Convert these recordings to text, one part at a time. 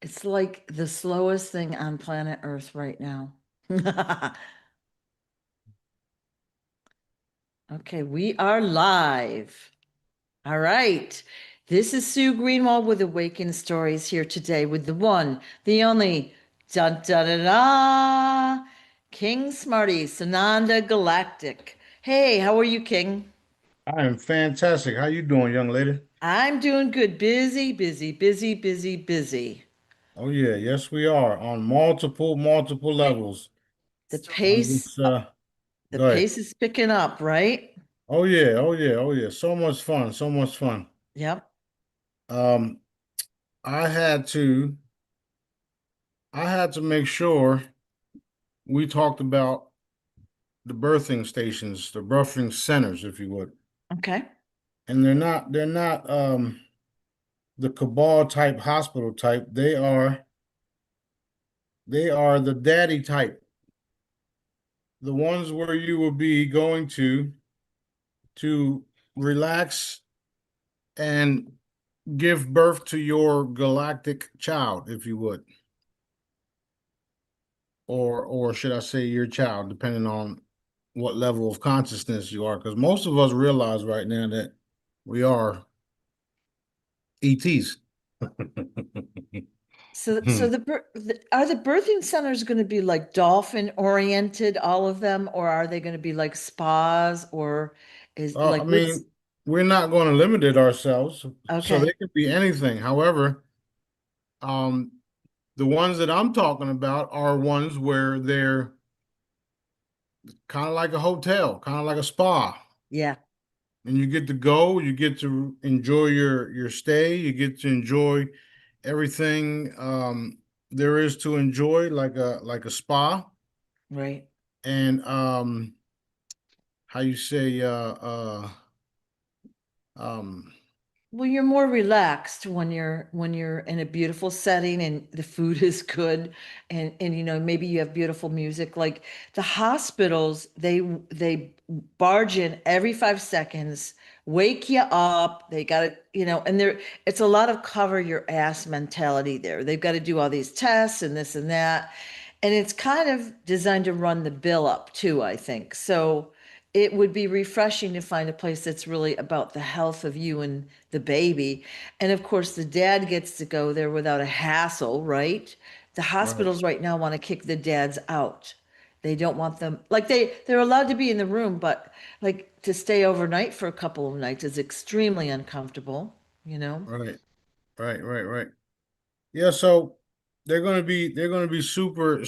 It's like the slowest thing on planet Earth right now. Okay, we are live. All right. This is Sue Greenwald with Awakened Stories here today with the one, the only, dun dun dun da, King Smarty, Sananda Galactic. Hey, how are you, King? I am fantastic. How you doing, young lady? I'm doing good. Busy, busy, busy, busy, busy. Oh yeah, yes we are on multiple levels. The On pace, this, the go ahead. pace is picking up, right? Oh yeah, oh yeah, oh yeah. So much fun, so much fun. Yep. Um, I had to, I had to make sure we talked about the birthing stations, the birthing centers, if you would. Okay. And they're not the cabal type hospital type. They are the daddy type, the ones where you will be going to relax and give birth to your galactic child, if you would, or should I say your child, depending on what level of consciousness you are, because most of us realize right now that we are ETs. So are the birthing centers going to be like dolphin oriented, all of them, or are they going to be like spas, or is I like what's mean, we're not going to limit it ourselves, so they okay? could be anything. However, um, the ones that I'm talking about are ones where they're kind of like a hotel, kind of like a spa. Yeah, And you get to go, you get to enjoy your stay, you get to enjoy everything there is to enjoy, like a spa. right. And how you say um Well, you're more relaxed when you're in a beautiful setting and the food is good and maybe you have beautiful music. Like the hospitals, they barge in every 5 seconds, wake you up. They got to, and there it's a lot of cover your ass mentality there. They've got to do all these tests and this and that. And it's kind of designed to run the bill up too, I think. So it would be refreshing to find a place that's really about the health of you and the baby. And of course, the dad gets to go there without a hassle, right? The right, hospitals right now want to kick the dads out. They don't want them, like they're allowed to be in the room, but like to stay overnight for a couple of nights is extremely uncomfortable, you know? right, right. Yeah, so they're going to be super.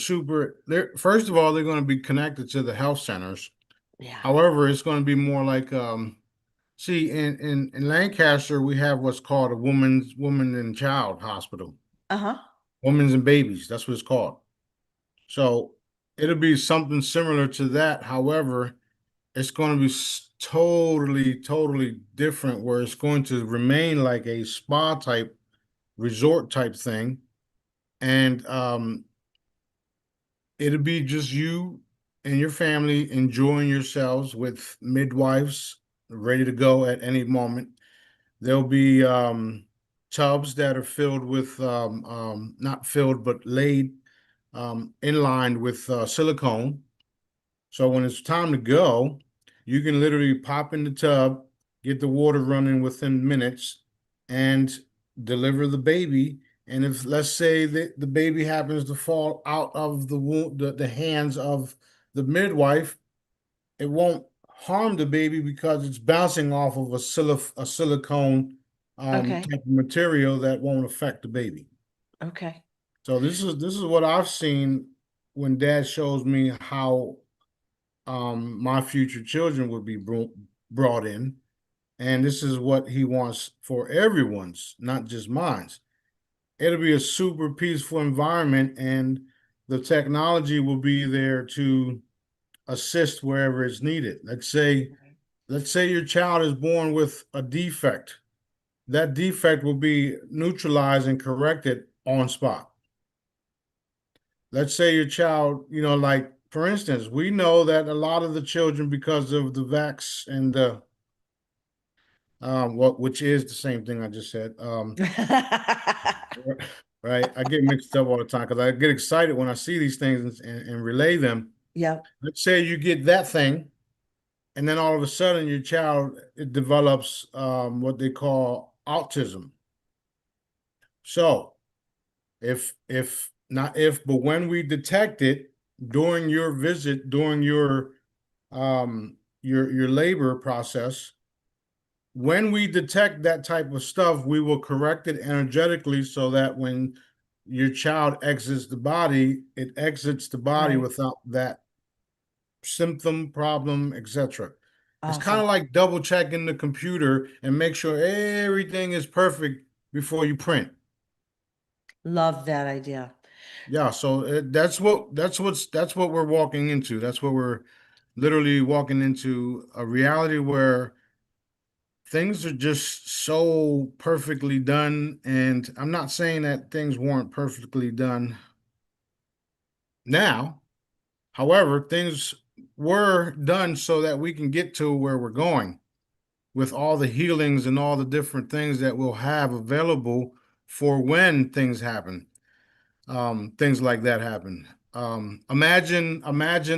They're first of all, they're going to be connected to the health centers. Yeah. However, it's going to be more like see, in Lancaster, we have what's called a woman and child hospital. Uh-huh. Women's and babies, that's what it's called. So it'll be something similar to that. However, it's going to be totally different, where it's going to remain like a spa type, resort type thing. And it'll be just you and your family enjoying yourselves with midwives ready to go at any moment. There'll be tubs that are filled with, not filled, but laid in line with silicone. So when it's time to go, you can literally pop in the tub, get the water running within minutes, and deliver the baby. And if, let's say, that the baby happens to fall out of the womb, the hands of the midwife, it won't harm the baby because it's bouncing off of a silicone Okay. type of material that won't affect the baby. Okay. So this is what I've seen when dad shows me how my future children would be brought in. And this is what he wants for everyone's, not just mine's. It'll be a super peaceful environment, and the technology will be there to assist wherever it's needed. Let's say your child is born with a defect. That defect will be neutralized and corrected on spot. Let's say your child, like for instance, we know that a lot of the children, because of the vax and the which is the same thing I just said. right? I get mixed up all the time because I get excited when I see these things and relay them. Yeah. Let's say you get that thing, and then all of a sudden your child it develops what they call autism. So if not if, but when we detect it during your visit, during your labor process, when we detect that type of stuff, we will correct it energetically so that when your child exits the body, it exits the body Right. without that symptom, problem, etc. It's kind Awesome. of like double checking the computer and make sure everything is perfect before you print. Love that idea. Yeah, so that's what we're walking into. That's what we're literally walking into a reality where things are just so perfectly done. And I'm not saying that things weren't perfectly done now. However, things were done so that we can get to where we're going with all the healings and all the different things that we'll have available for when things happen. Things like that happen. Imagine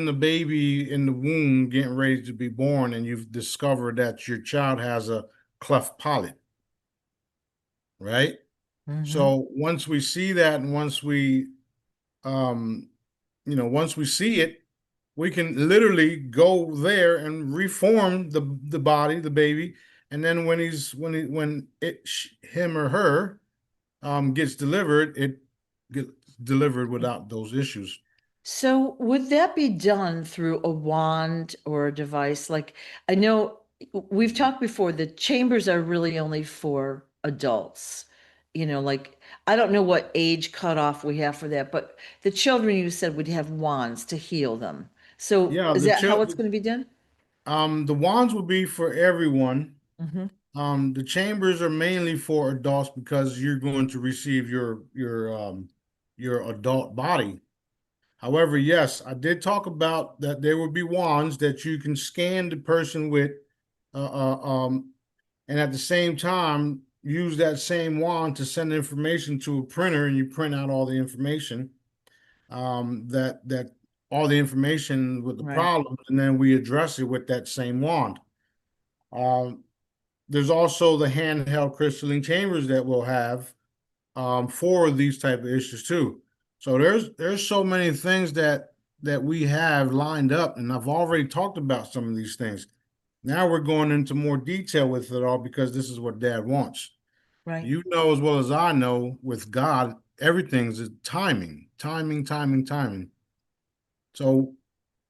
the baby in the womb getting ready to be born, and you've discovered that your child has a cleft palate, right? Hmm. So once we see that, and um, once we see it, we can literally go there and reform the body, the baby, and then when him or her gets delivered, it gets delivered without those issues. So would that be done through a wand or a device? Like I know we've talked before, the chambers are really only for adults. Like I don't know what age cutoff we have for that, but the children you said would have wands to heal them. So Yeah, is that how it's going to be done? the wands will be for everyone. Hmm. The chambers are mainly for adults because you're going to receive your adult body. However, yes, I did talk about that there will be wands that you can scan the person with, uh, uh, um, and at the same time use that same wand to send information to a printer, and you print out all the information, that all the information with the Right, problems, and then we address it with that same wand. Um, there's also the handheld crystalline chambers that we'll have for these type of issues too. So there's so many things that we have lined up, and I've already talked about some of these things. Now we're going into more detail with it all because this is what Dad wants. right. You know as well as I know, with God, everything's timing, timing, timing, timing. So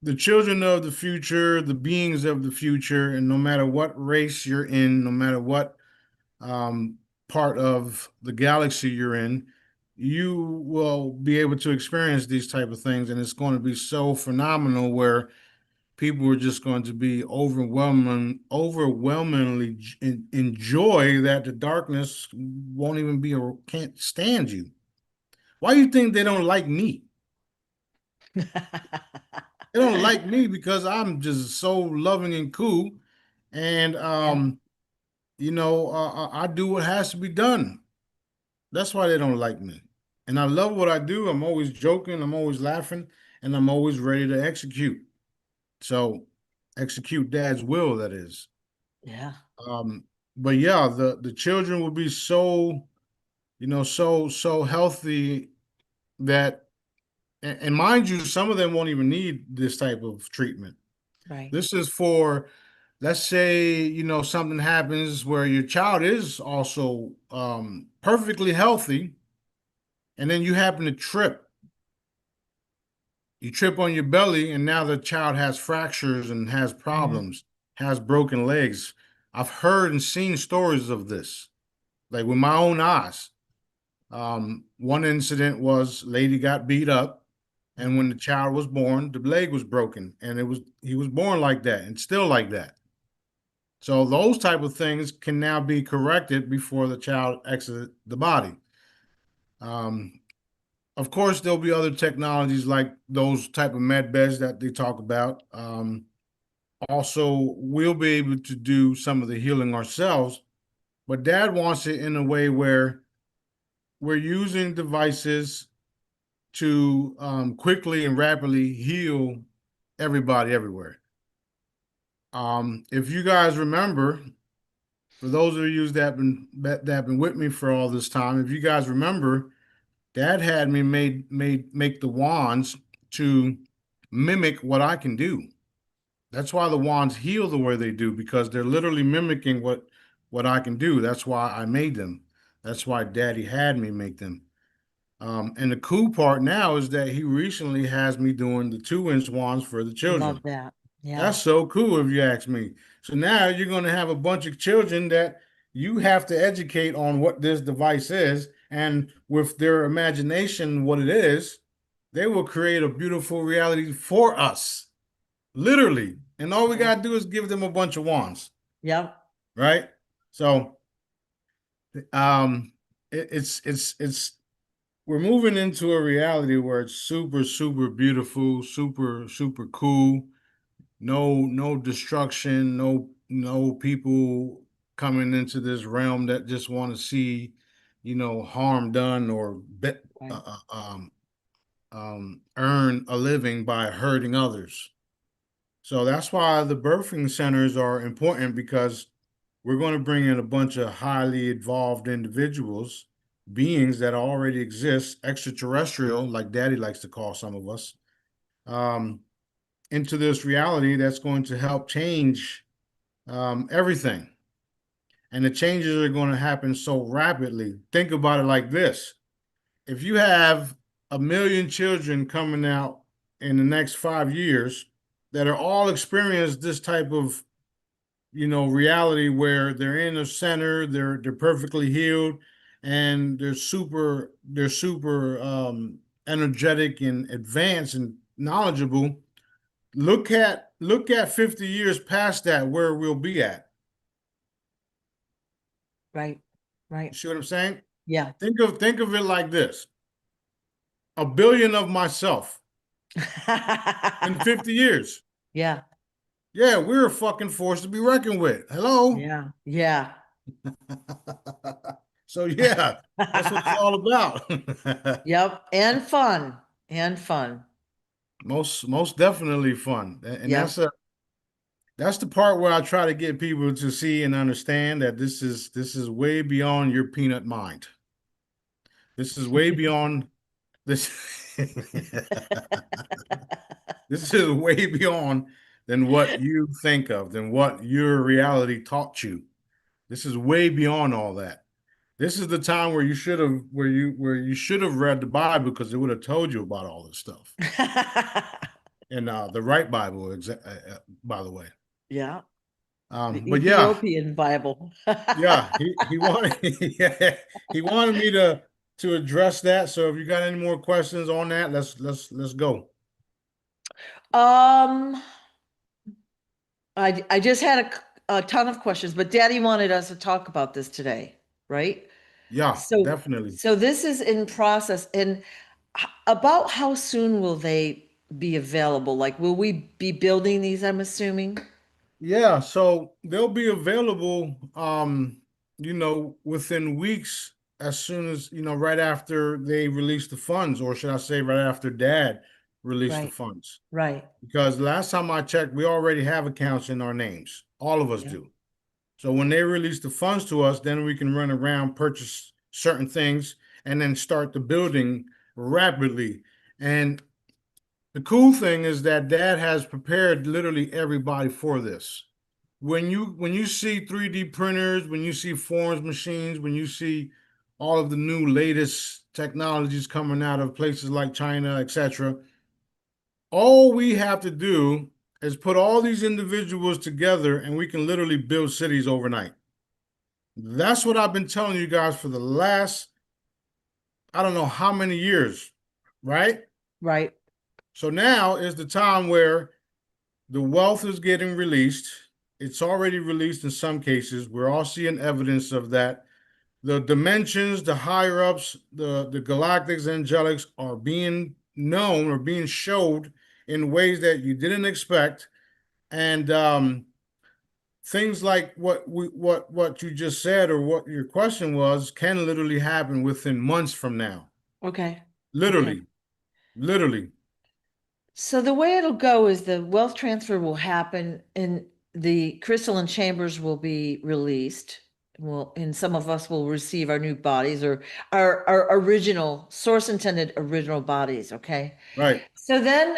the children of the future, the beings of the future, and no matter what race you're in, no matter what um, part of the galaxy you're in, you will be able to experience these type of things, and it's going to be so phenomenal where people are just going to be overwhelmingly enjoy that the darkness won't even be or can't stand you. Why do you think they don't like me? They don't like me because I'm just so loving and cool, and Yeah, I do what has to be done. That's why they don't like me. And I love what I do. I'm always joking, I'm always laughing, and I'm always ready to execute. So execute Dad's will, that is. yeah, Um, but yeah, the children will be so, so healthy that, and mind you, some of them won't even need this type of treatment. right. This is for, let's say, something happens where your child is also perfectly healthy, and then you happen to trip. You trip on your belly, and now the child has fractures and has Mm. problems, has broken legs. I've heard and seen stories of this, like with my own eyes. One incident was lady got beat up, and when Mhm. the child was born, the leg was broken, and he was born like that and still like that. So those type of things can now be corrected before the child exits the body. Um, of course, there'll be other technologies like those type of med beds that they talk about. Also, we'll be able to do some of the healing ourselves, but Dad wants it in a way where we're using devices to quickly and rapidly heal everybody everywhere. If you guys remember, for those of you that have been with me for all this time, if you guys remember, Dad had me make the wands to mimic what I can do. That's why the wands heal the way they do, because they're literally mimicking what I can do. That's why I made them. That's why Daddy had me make them. And the cool part now is that he recently has me doing the 2-inch wands for the Love children. that. Yeah. That's so cool if you ask me. So now you're going to have a bunch of children that you have to educate on what this device is. And with their imagination, what it is, they will create a beautiful reality for us, literally. And all we Yeah. got to do is give them a bunch of wands, Yep. right? So um, it's we're moving into a reality where it's super, super beautiful, super, super cool. No destruction, no people coming into this realm that just want to see, harm done or Right. earn a living by hurting others. So that's why the birthing centers are important, because we're going to bring in a bunch of highly evolved individuals, beings that already exist, extraterrestrial, like Daddy likes to call some of us, um, into this reality that's going to help change everything. And the changes are going to happen so rapidly. Think about it like this: if you have 1 million children coming out in the next 5 years that are all experience this type of reality where they're in a center, they're perfectly healed, and they're super energetic and advanced and knowledgeable. Look at 50 years past that, where we'll be at. Right. You Right. see what I'm saying? Yeah. Think of it like this: 1 billion of myself in 50 years. Yeah. Yeah, we're a fucking force to be reckoned with. Hello. Yeah. Yeah. So yeah, that's what it's all about. Yep. And fun. And fun. Most definitely fun. And Yep. that's the part where I try to get people to see and understand that this is way beyond your peanut mind. This is way beyond this. This is way beyond than what you think of, than what your reality taught you. This is way beyond all that. This is the time where you should have read the Bible, because it would have told you about all this stuff. And the right Bible, by the way. Yeah. The But yeah, Ethiopian Bible. yeah, he wanted yeah, he wanted me to address that. So if you got any more questions on that, let's go. Um, I just had a ton of questions, but Daddy wanted us to talk about this today, right? Yeah, So, definitely. so this is in process, and about how soon will they be available? Like, will we be building these, I'm assuming? Yeah, so they'll be available, within weeks, as soon as, right after they release the funds, or should I say right after Dad released the Right, funds. right. Because last time I checked, we already have accounts in our names. All of us Yeah. do. So when they release the funds to us, then we can run around, purchase certain things, and then start the building rapidly. And the cool thing is that Dad has prepared literally everybody for this. When you see 3D printers, when you see forms machines, when you see all of the new latest technologies coming out of places like China, etc., all we have to do is put all these individuals together, and we can literally build cities overnight. That's what I've been telling you guys for the last, I don't know how many years, right? Right. So now is the time where the wealth is getting released. It's already released in some cases. We're all seeing evidence of that. The dimensions, the higher ups, the galactics, angelics are being known or being showed in ways that you didn't expect. And things like what you just said or what your question was can literally happen within months from now. Okay. Okay. Literally, literally. So the way it'll go is the wealth transfer will happen and the crystalline chambers will be released. Well, and some of us will receive our new bodies or our original source intended original bodies. Okay. Right. So then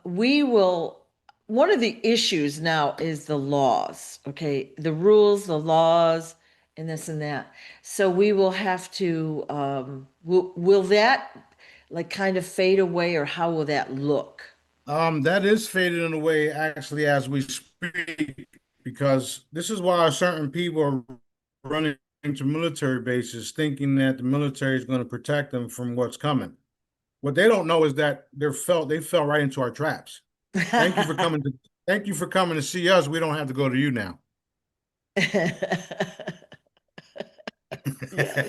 we will, one of the issues now is the laws, okay? The rules, the laws, and this and that. So we will have to, will that like kind of fade away or how will that look? That is fading away actually as we speak, because this is why certain people are running into military bases thinking that the military is going to protect them from what's coming. What they don't know is that they fell right into our traps. Thank you for coming to thank you for coming to see us. We don't have to go to you now. Yes.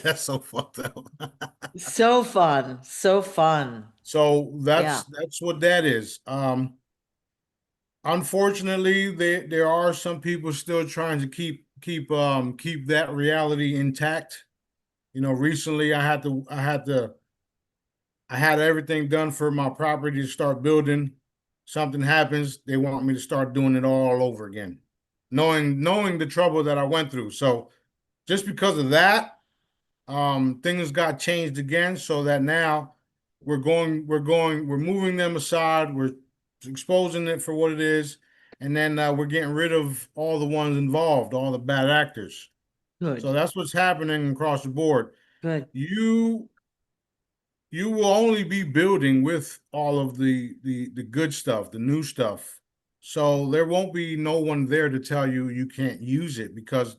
That's so fucked up. So fun. So fun. So Yeah. that's what that is. Unfortunately, there are some people still trying to keep that reality intact. You know, recently I had everything done for my property to start building. Something happens, they want me to start doing it all over again, knowing the trouble that I went through. So just because of that, things got changed again, so that now we're moving them aside. We're exposing it for what it is, and then we're getting rid of all the ones involved, all the bad actors. So Good. that's what's happening across the board. Good. You you will only be building with all of the good stuff, the new stuff. So there won't be no one there to tell you you can't use it, because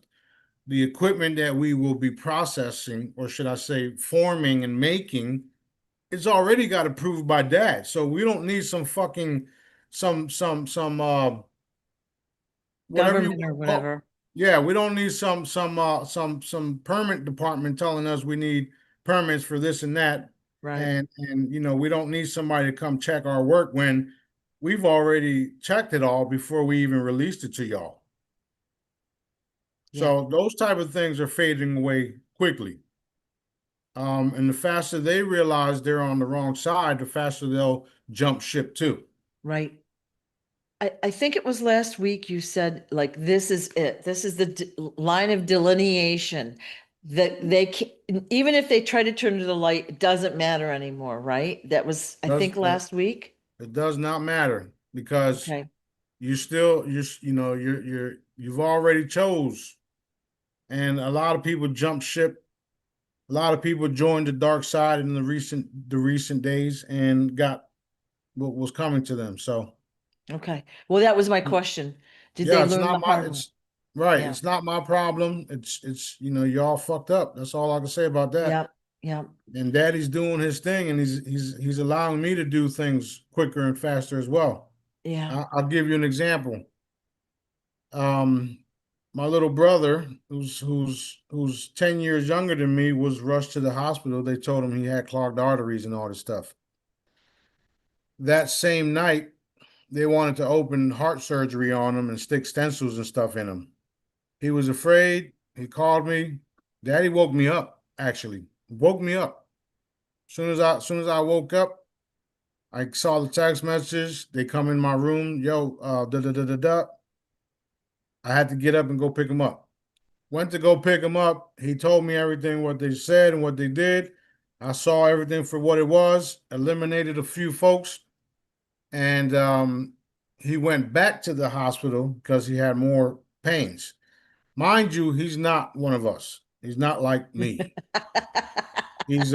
the equipment that we will be processing, or should I say forming and making, it's already got approved by dad. So we don't need some fucking some whatever you Government want or to call. whatever. Yeah, we don't need some permit department telling us we need permits for this and that. Right. And we don't need somebody to come check our work when we've already checked it all before we even released it to y'all. Yeah. So those type of things are fading away quickly. And the faster they realize they're on the wrong side, the faster they'll jump ship too. Right. I think it was last week you said like this is it. This is the line of delineation that they can, even if they try to turn to the light, it doesn't matter anymore, right? That was I Does think last week. it does not matter, because Okay. you still you've already chose, and a lot of people jump ship. A lot of people joined the dark side in the recent days and got what was coming to them. So Okay. Well, that was my question. Did they yeah, it's learn not the my hard way? it's right. Yeah. It's not my problem. It's y'all fucked up. That's all I can say about that. Yep. Yep. And daddy's doing his thing, and he's allowing me to do things quicker and faster as well. Yeah. I'll give you an example. Um, my little brother, who's 10 years younger than me, was rushed to the hospital. They told him he had clogged arteries and all this stuff. That same night, they wanted to open heart surgery on him and stick stencils and stuff in him. He was afraid. He called me. Daddy woke me up, actually. Woke me up. As soon as I woke up, I saw the text message. They come in my room. Yo, da da da da da. I had to get up and go pick him up. Went to go pick him up. He told me everything, what they said and what they did. I saw everything for what it was, eliminated a few folks, and he went back to the hospital because he had more pains. Mind you, he's not one of us. He's not like me. He's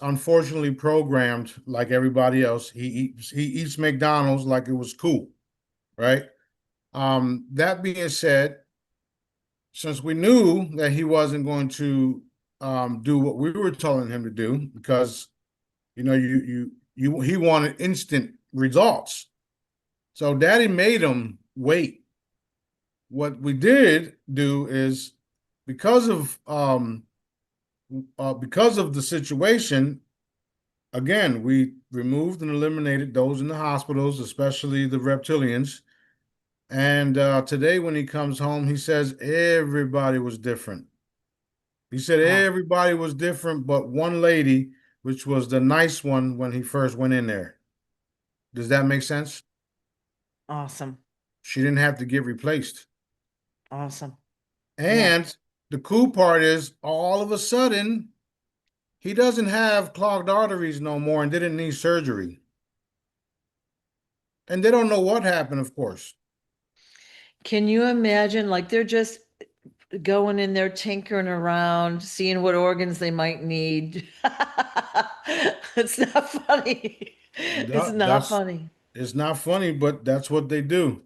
unfortunately programmed like everybody else. He eats McDonald's like it was cool, right? That being said, since we knew that he wasn't going to do what we were telling him to do, because he wanted instant results, so Daddy made him wait. What we did do is, because of the situation, again, we removed and eliminated those in the hospitals, especially the reptilians, And today, when he comes home, he says everybody was different. He said Oh, everybody was different, but one lady, which was the nice one when he first went in there. Does that make sense? awesome. She didn't have to get replaced. Awesome. Yeah. And the cool part is, all of a sudden, he doesn't have clogged arteries no more and didn't need surgery. And they don't know what happened, of course. Can you imagine? Like they're just going in there tinkering around, seeing what organs they might need. It's not funny. It's That, not that's funny. it's not funny, but that's what they do.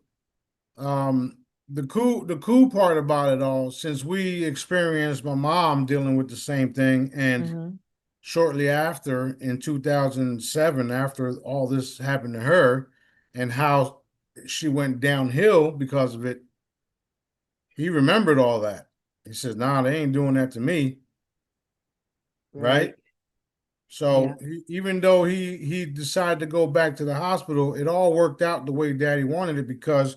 The cool part about it all, since we experienced my mom dealing with the same thing, and Hmm. shortly after in 2007, after all this happened to her, and how she went downhill because of it, he remembered all that. He says, "Nah, they ain't doing that to me." Right? Right. Yeah. So even though he decided to go back to the hospital, it all worked out the way Daddy wanted it, because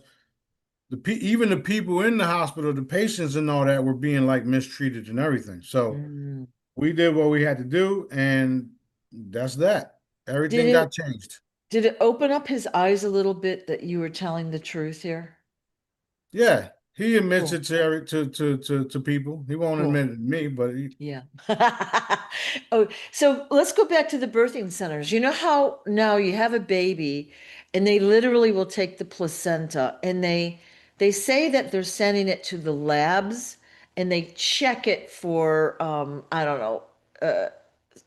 even the people in the hospital, the patients and all that, were being like mistreated and everything. So Mm. we did what we had to do, and that's that. Did Everything got it changed. did it open up his eyes a little bit that you were telling the truth here? Yeah, he admits Cool. it to to people. He won't Cool. admit it to me, but Yeah. Oh, so let's go back to the birthing centers. You know how now you have a baby and they literally will take the placenta and they say that they're sending it to the labs and they check it for I don't know,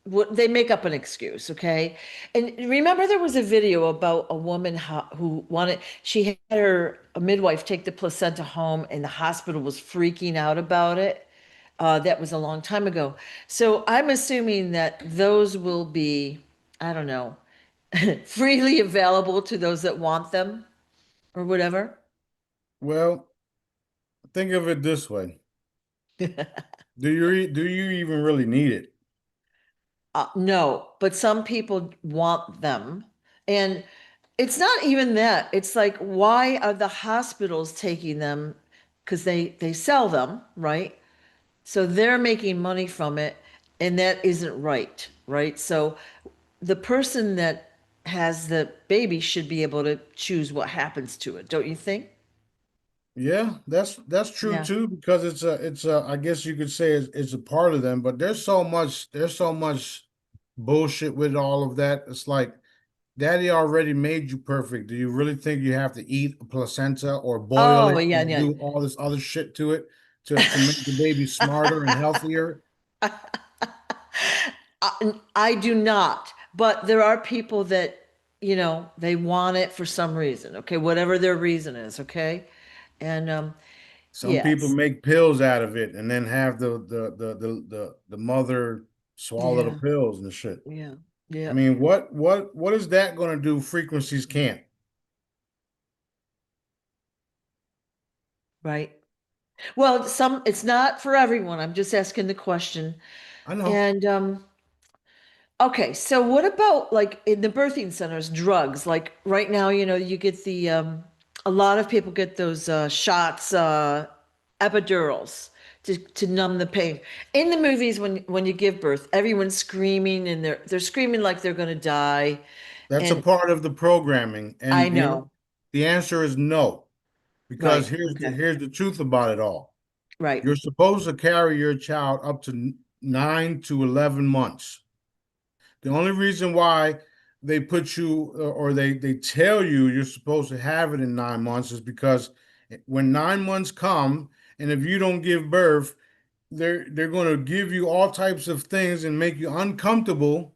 what they make up an excuse, okay? And remember there was a video about a woman who wanted she had her a midwife take the placenta home and the hospital was freaking out about it. That was a long time ago. So I'm assuming that those will be, I don't know, freely available to those that want them or whatever. well, think of it this way: do you even really need it? No, but some people want them. And it's not even that. It's like, why are the hospitals taking them? Because they sell them, right? So they're making money from it, and that isn't right, right? So the person that has the baby should be able to choose what happens to it, don't you think? Yeah, that's true Yeah. too, because it's a I guess you could say it's a part of them, but there's so much bullshit with all of that. It's like, Daddy already made you perfect. Do you really think you have to eat a placenta or boil Oh, it yeah, or yeah. do all this other shit to it to make the baby smarter and healthier? I do not, but there are people that, they want it for some reason, okay, whatever their reason is, okay? And Some people yes. make pills out of it and then have the mother swallow the Yeah, pills and shit. yeah, I yeah, mean, what is that going to do? Frequencies can't. right. Well, it's not for everyone. I'm just asking the question. I know. And okay, so what about like in the birthing centers, drugs? Like right now, you get a lot of people get those shots, epidurals to numb the pain. In the movies, when you give birth, everyone's screaming and they're screaming like they're gonna die. That's a And part of the programming, I and know, the answer is no, because right? here's the Okay, here's the truth about it all. right, You're supposed to carry your child up to 9 to 11 months. The only reason why they put you, or they tell you you're supposed to have it in 9 months, is because when 9 months come, and if you don't give birth, they're going to give you all types of things and make you uncomfortable,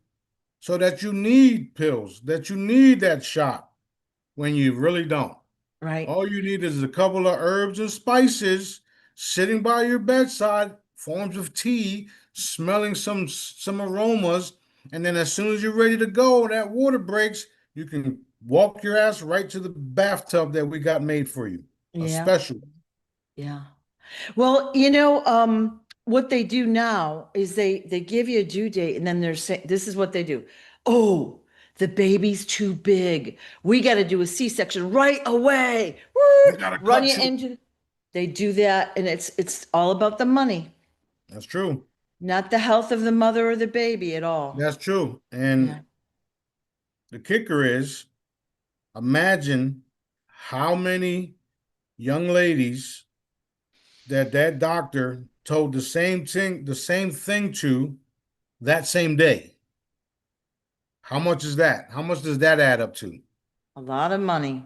so that you need pills, that you need that shot, when you really don't. right. All you need is a couple of herbs and spices sitting by your bedside, forms of tea, smelling some aromas, and then as soon as you're ready to go, that water breaks, you can walk your ass right to the bathtub that we got made for you. A Yeah, special. yeah. Well, what they do now is they give you a due date and then they're saying this is what they do. Oh, the baby's too big. We got to do a C-section right away. Woo! We gotta run cut you you. into, they do that, and it's all about the money, That's true. not the health of the mother or the baby at all. That's true. Yeah. And the kicker is, imagine how many young ladies that doctor told the same thing to that same day. How much is that? How much does that add up to? A lot of money.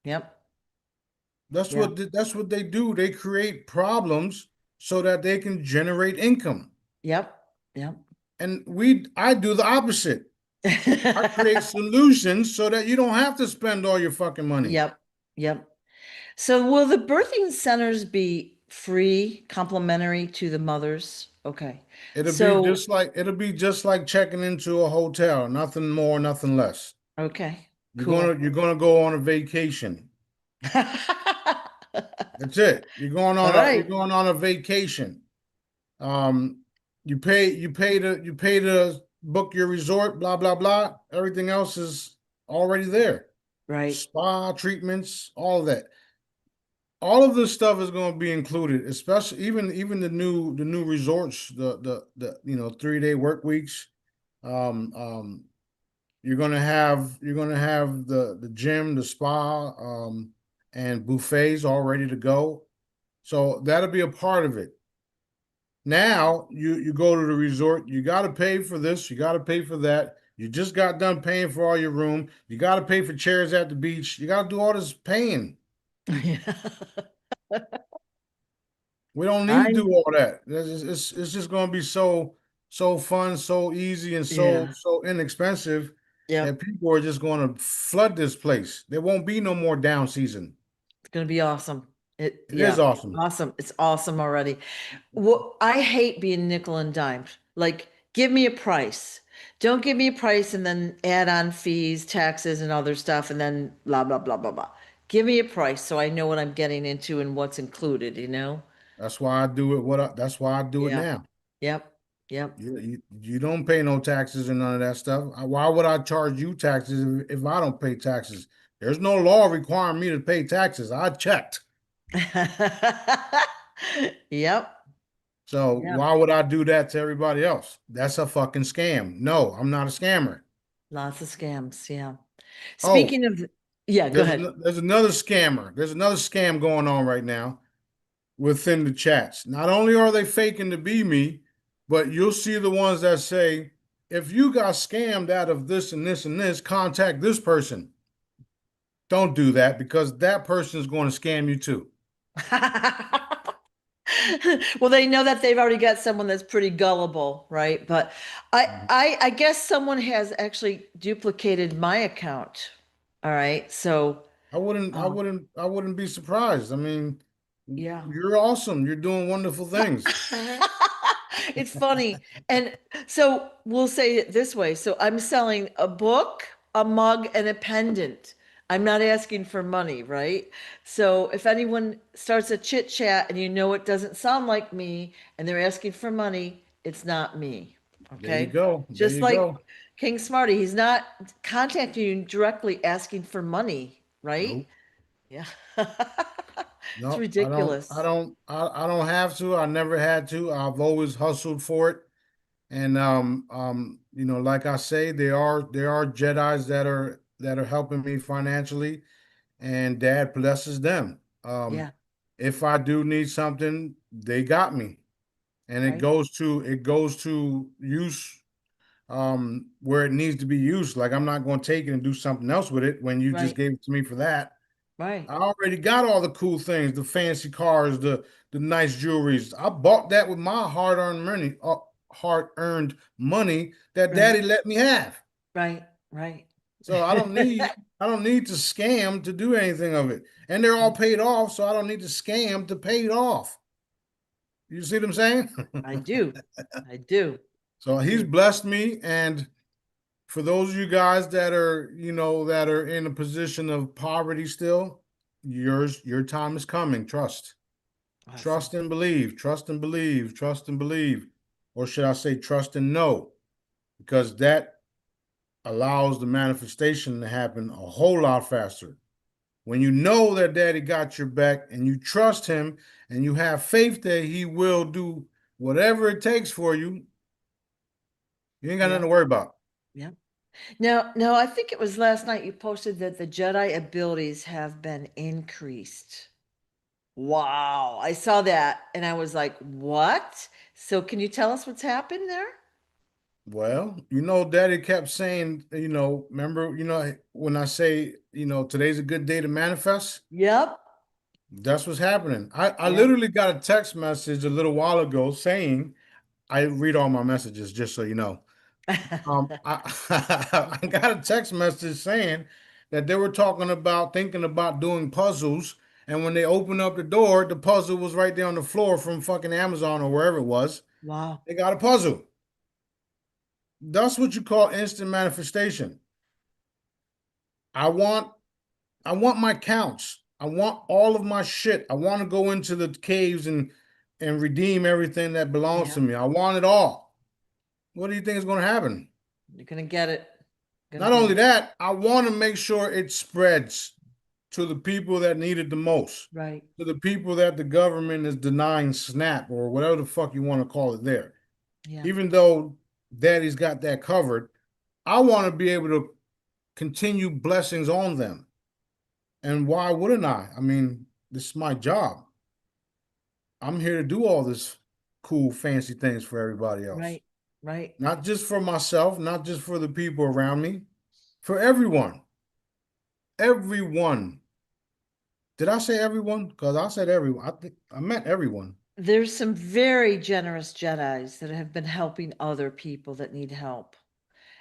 Yep. Yeah. That's what they do. They create problems so that they can generate income. Yep. Yep. And I do the opposite. I create solutions so that you don't have to spend all your fucking money. Yep. Yep. So will the birthing centers be free, complimentary to the mothers? Okay. So, It'll be just like checking into a hotel, nothing more, nothing less. okay, You're cool. gonna you're gonna go on a vacation. That's it. All You're right. going on a vacation. Um, you pay to book your resort, blah blah blah. Everything else is already there. Right. Spa treatments, all of that. All of this stuff is going to be included, especially even the new resorts, the 3-day work weeks. Um, um, you're gonna have the gym, the spa, and buffets all ready to go. So that'll be a part of it. Now you go to the resort, you got to pay for this, you got to pay for that. You just got done paying for all your room. You got to pay for chairs at the beach. You got to do all this paying. Yeah. We don't need to do I, all that. It's just going to be so fun, so easy, and so yeah. so inexpensive that Yep. people are just going to flood this place. There won't be no more down season. It's gonna be awesome. It is Yeah, awesome. awesome. It's awesome already. Well, I hate being nickel and dime. Like, give me a price. Don't give me a price and then add on fees, taxes, and other stuff, and then blah, blah, blah, blah, blah. Give me a price so I know what I'm getting into and what's included, you know? That's why I do it. That's why I do it Yeah. now. Yep. Yep. You don't pay no taxes and none of that stuff. Why would I charge you taxes if I don't pay taxes? There's no law requiring me to pay taxes. I checked. Yep. So Yep. why would I do that to everybody else? That's a fucking scam. No, I'm not a scammer. Lots of scams. Yeah. Oh, Speaking of, yeah, go ahead. there's another scammer. There's another scam going on right now within the chats. Not only are they faking to be me, but you'll see the ones that say, if you got scammed out of this and this and this, contact this person. Don't do that because that person is going to scam you too. Well, they know that they've already got someone that's pretty gullible, right? But I guess someone has actually duplicated my account. All right. So, I wouldn't, I um, wouldn't, I wouldn't be surprised. I mean, yeah. you're awesome. You're doing wonderful things. It's funny. And so we'll say it this way. So I'm selling a book, a mug, and a pendant. I'm not asking for money, right? So if anyone starts a chit chat and you know it doesn't sound like me and they're asking for money, it's not me. There you Okay. go. There Just you like go. King Smarty, he's not contacting you directly asking for money, right? Nope. Yeah. It's No, I don't. I ridiculous. don't. I don't have to. I never had to. I've always hustled for it. And like I say, there are Jedi's that are helping me financially, and Dad blesses them. Yeah. If I do need something, they got me, and it Right. goes to it goes to use where it needs to be used. Like I'm not going to take it and do something else with it when you just Right. gave it to me for that. Right. I already got all the cool things, the fancy cars, the nice jewelries. I bought that with my hard-earned money that Right. Daddy let me have. Right. Right. So I don't need to scam to do anything of it, and they're all paid off. So I don't need to scam to pay it off. You see what I'm saying? I do. I do. I So he's do. blessed me, and for those of you guys that are in a position of poverty still, your time is coming. Awesome. Trust and believe, trust and believe, trust and believe. Or should I say trust and know? Because that allows the manifestation to happen a whole lot faster. when you know that daddy got your back and you trust him and you have faith that he will do whatever it takes for you, you ain't got nothing Yeah. to worry about. Yeah. Now, I think it was last night you posted that the Jedi abilities have been increased. Wow. I saw that and I was like, what? So can you tell us what's happened there? Well, daddy kept saying, remember, when I say, today's a good day to manifest, Yep. that's what's happening. I Yep. literally got a text message a little while ago saying, I read all my messages just so you know. I I got a text message saying that they were thinking about doing puzzles, and when they opened up the door, the puzzle was right there on the floor from fucking Amazon or wherever it was. Wow. They got a puzzle. That's what you call instant manifestation. I want I want my counts. I want all of my shit. I want to go into the caves and redeem everything that belongs Yeah. to me. I want it all. What do you think is going to happen? You're gonna get it. Gonna Not get only it. that, I want to make sure it spreads to the people that need it the most, Right. to the people that the government is denying SNAP or whatever the fuck you want to call it there. Yeah. Even though daddy's got that covered, I want to be able to continue blessings on them. And why wouldn't I? I mean, this is my job. I'm here to do all this cool, fancy things for everybody else. Right. Right. Not just for myself, not just for the people around me, for everyone. Everyone. Did I say everyone? Because I said everyone. I think I meant everyone. There's some very generous Jedis that have been helping other people that need help.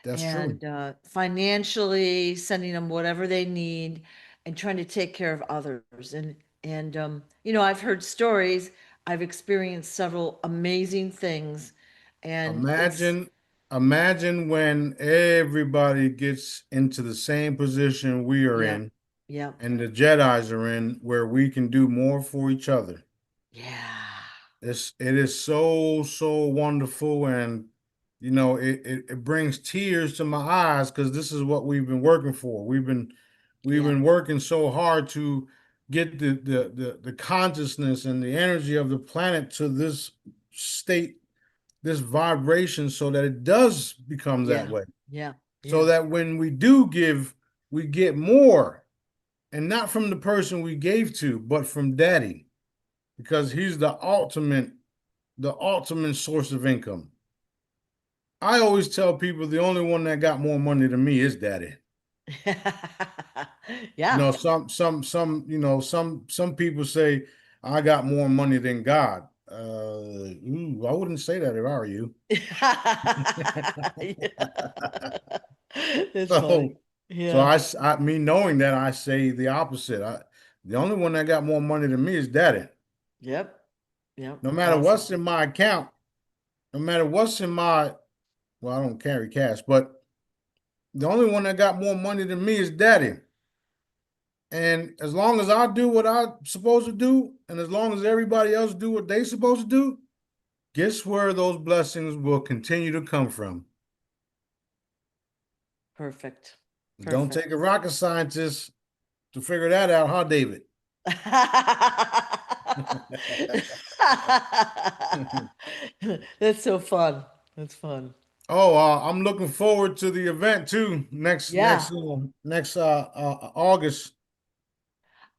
That's true. And financially sending them whatever they need and trying to take care of others. And I've heard stories, I've experienced several amazing things, and it's Imagine, imagine when everybody gets into the same position we are yeah, in yeah, and the Jedis are in where we can do more for each other. yeah, It is so wonderful, and it brings tears to my eyes because this is what we've been working for. We've yeah, been working so hard to get the consciousness and the energy of the planet to this state, this vibration, so that it does become that yeah, way. yeah, So yeah. that when we do give, we get more, and not from the person we gave to, but from Daddy, because he's the ultimate source of income. I always tell people the only one that got more money than me is daddy. Yeah. Some people say I got more money than God. I wouldn't say that if I were you. Yeah. That's funny. So, so Yeah. me knowing that, I say the opposite. The only one that got more money than me is daddy. Yep. Yep. No matter Awesome. what's in my account, no matter what's in my, well, I don't carry cash, but the only one that got more money than me is daddy. And as long as I do what I'm supposed to do, and as long as everybody else do what they supposed to do, guess where those blessings will continue to come from? Perfect. Don't take a Perfect. rocket scientist to figure that out, huh, David? That's so fun. That's fun. Oh, I'm looking forward to the event too. Yeah. Next August.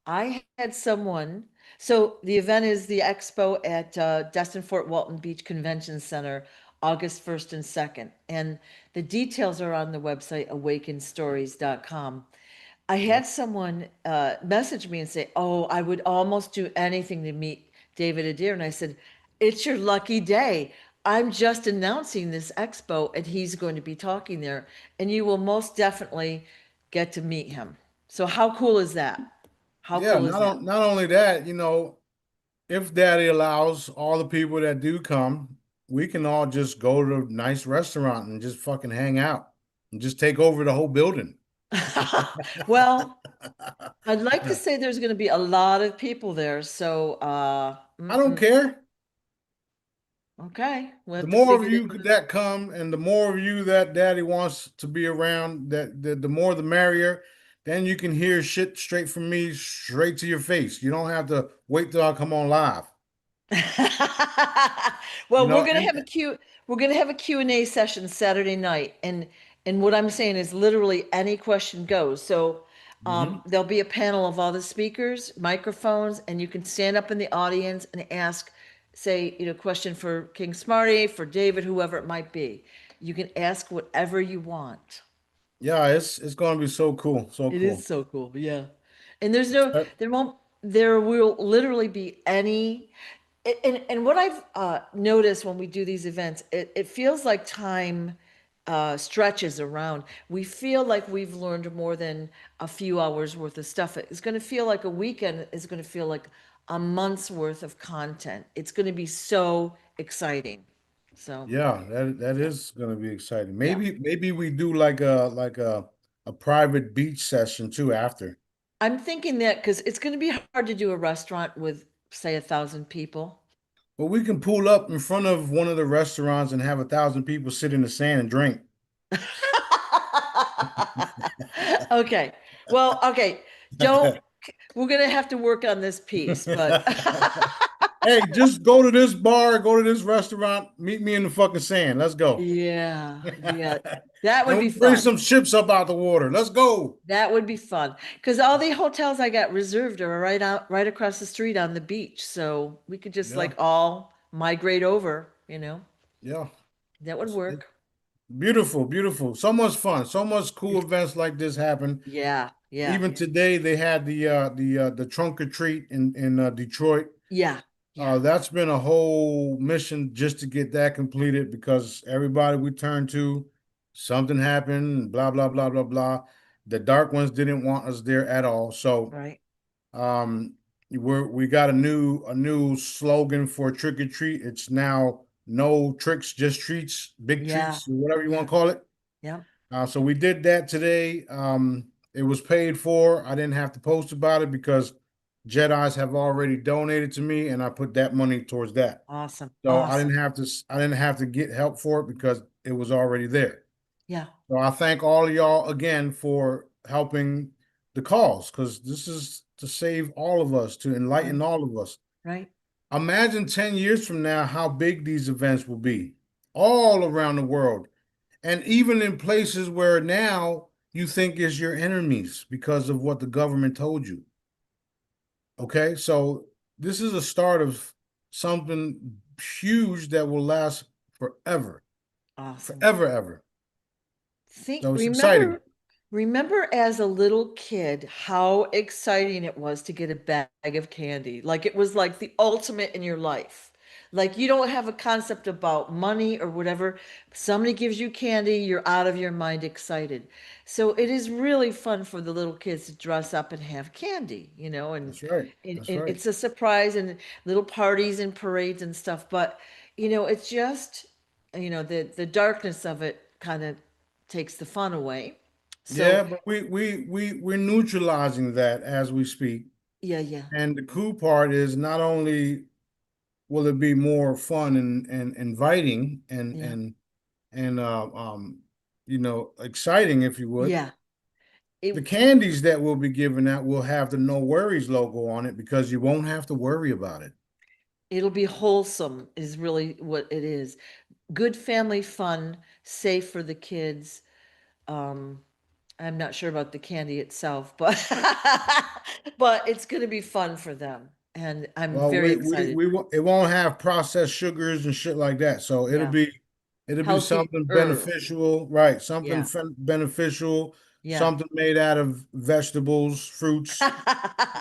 I had someone, so the event is the Expo at Destin Fort Walton Beach Convention Center, August 1st and 2nd. And the details are on the website awakenstories.com. I Yep. had someone message me and say, "Oh, I would almost do anything to meet David Adair." And I said, "It's your lucky day. I'm just announcing this expo and he's going to be talking there, and you will most definitely get to meet him." So how cool is that? How Yeah. cool is that? Not only that, if Daddy allows all the people that do come, we can all just go to a nice restaurant and just fucking hang out and just take over the whole building. Well, I'd like to say there's going to be a lot of people there. So, I don't care. okay, we'll The have to more of figure you that. that come and the more of you that Daddy wants to be around, that the more the merrier. Then you can hear shit straight from me, straight to your face. You don't have to wait till I come on live. You Well, know, we're gonna have a Q&A session Saturday night, and what I'm saying is literally any question goes. So mhm. there'll be a panel of all the speakers, microphones, and you can stand up in the audience and ask, say, question for King Smarty, for David, whoever it might be. You can ask whatever you want. Yeah, it's gonna be so cool, so It is cool. so cool, yeah. And Uh, there will literally be any, and what I've noticed when we do these events, it feels like time stretches around. We feel like we've learned more than a few hours worth of stuff. It's going to feel like a weekend is going to feel like a month's worth of content. It's going to be so exciting. So, yeah, that yeah, is gonna be exciting. yeah. Maybe we do like a private beach session too after. I'm thinking that because it's going to be hard to do a restaurant with, say, 1,000 people. But we can pull up in front of one of the restaurants and have 1,000 people sit in the sand and drink. Okay. Well, okay. Don't, we're gonna have to work on this piece, but Hey, just go to this bar, go to this restaurant, meet me in the fucking sand. Let's go. yeah, yeah. That would And be we bring fun. some ships up out the water. Let's go. That would be fun. Because all the hotels I got reserved are right across the street on the beach. So we could just Yeah, like all migrate over. yeah. That would work. Beautiful, beautiful. So much fun. So much cool events like this happen. Yeah, yeah, Even today, they had the trunk or treat in Detroit. yeah, yeah, That's been a whole mission just to get that completed because everybody we turned to, something happened, blah blah blah blah blah. The dark ones didn't want us there at all. So right. um, we got a new slogan for trick or treat. It's now no tricks, just treats, big Yeah, treats, or whatever you want yeah, to call it. yeah. So we did that today. It was paid for. I didn't have to post about it because Jedi's have already donated to me, and I put that money towards that. Awesome, So I awesome. didn't have to. I didn't have to get help for it because it was already there. Yeah, So I thank all of y'all again for helping the cause because this is to save all of us, to right, enlighten all of us. right. Imagine 10 years from now how big these events will be all around the world. And even in places where now you think is your enemies because of what the government told you. Okay. So this is a start of something huge that will last forever, Awesome. forever, ever. Think, So it's exciting. remember as a little kid how exciting it was to get a bag of candy. Like it was like the ultimate in your life. Like you don't have a concept about money or whatever. Somebody gives you candy, you're out of your mind excited. So it is really fun for the little kids to dress up and have candy, and, That's right. and, That's and right. it's a surprise and little parties and parades and stuff. But it's just, the darkness of it kind of takes the fun away. So Yeah, but we're neutralizing that as we speak. yeah, yeah, And the cool part is not only will it be more fun and inviting and yeah, and and exciting if you would. yeah. The It candies that we'll be giving out will have the no worries logo on it because you won't have to worry about it. it'll be wholesome is really what it is. Good family fun, safe for the kids. Um, I'm not sure about the candy itself, but but it's going to be fun for them, and I'm Well, very we excited. it won't have processed sugars and shit like that. So it'll Yeah, be it'll be something healthier. beneficial, right? Something Yeah, beneficial, yeah, something made out of vegetables, fruits,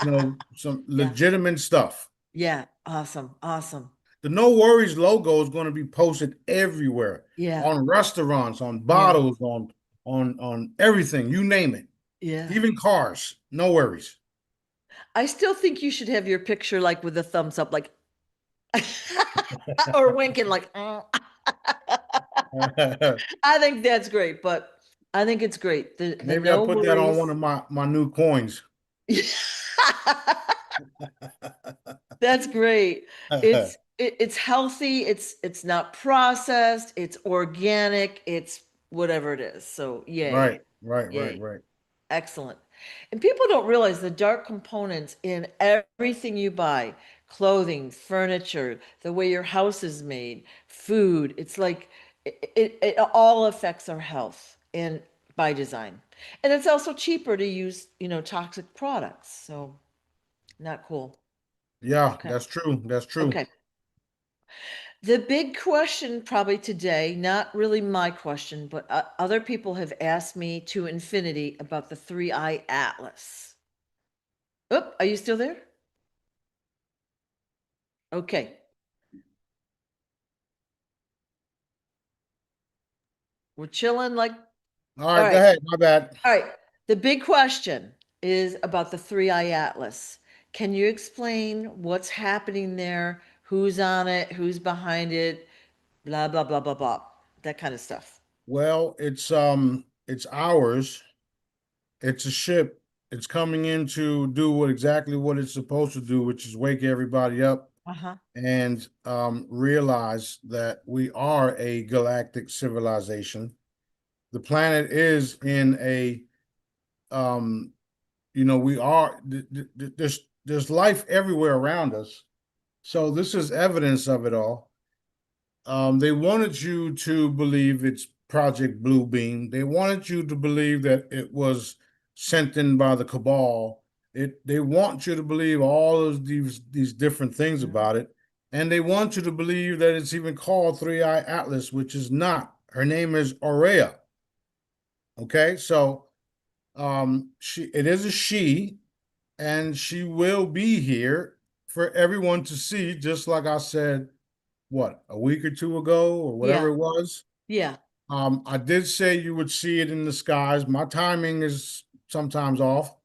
some yeah, legitimate stuff. yeah. Awesome, awesome. The No Worries logo is going to be posted everywhere Yeah, on restaurants, on yeah, bottles, on everything, you name it, yeah. even cars. No worries. I still think you should have your picture like with a thumbs up, like or winking, like. I think that's great, but I think it's great. The Maybe I no put that on one worries. of my new coins. That's great. It's healthy. It's not processed. It's organic. It's whatever it is. So yay, Right, right, right, yay, right. excellent. And people don't realize the dark components in everything you buy, clothing, furniture, the way your house is made, food. It's like it all affects our health and by design. And it's also cheaper to use, toxic products. So not cool. Yeah, Okay. that's true. That's true. Okay. The big question probably today, not really my question, but other people have asked me to infinity about the three-eye atlas. Oh, are you still there? Okay. We're chilling like, All all right, go right. ahead. My bad. All right. The big question is about the three-eye atlas. Can you explain what's happening there? Who's on it? Who's behind it? Blah, blah, blah, blah, blah. That kind of stuff. Well, it's ours. It's a ship. It's coming in to do exactly what it's supposed to do, which is wake everybody up Uh-huh. and realize that we are a galactic civilization. The planet is in a um, we are there's life everywhere around us. So this is evidence of it all. They wanted you to believe it's Project Blue Beam. They wanted you to believe that it was sent in by the cabal. They want you to believe all of these different things Mhm. about it. And they want you to believe that it's even called Three Eye Atlas, which is not. Her name is Aurea. Okay, so she it is a she, and she will be here for everyone to see, just like I said, what, a week or two ago or whatever Yeah. it was. Yeah. I did say you would see it in the skies. My timing is sometimes off.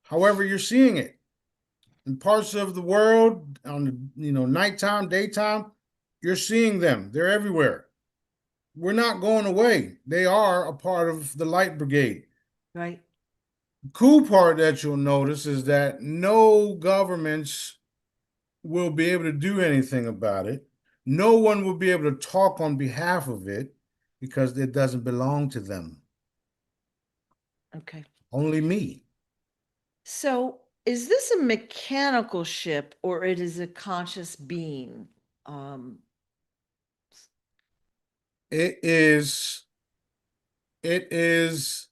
However, you're seeing it in parts of the world on the nighttime, daytime. You're seeing them. They're everywhere. We're not going away. They are a part of the light brigade. Right. Cool part that you'll notice is that no governments will be able to do anything about it. No one will be able to talk on behalf of it because it doesn't belong to them. Okay. Only me. So is this a mechanical ship or it is a conscious being? Um, It is it is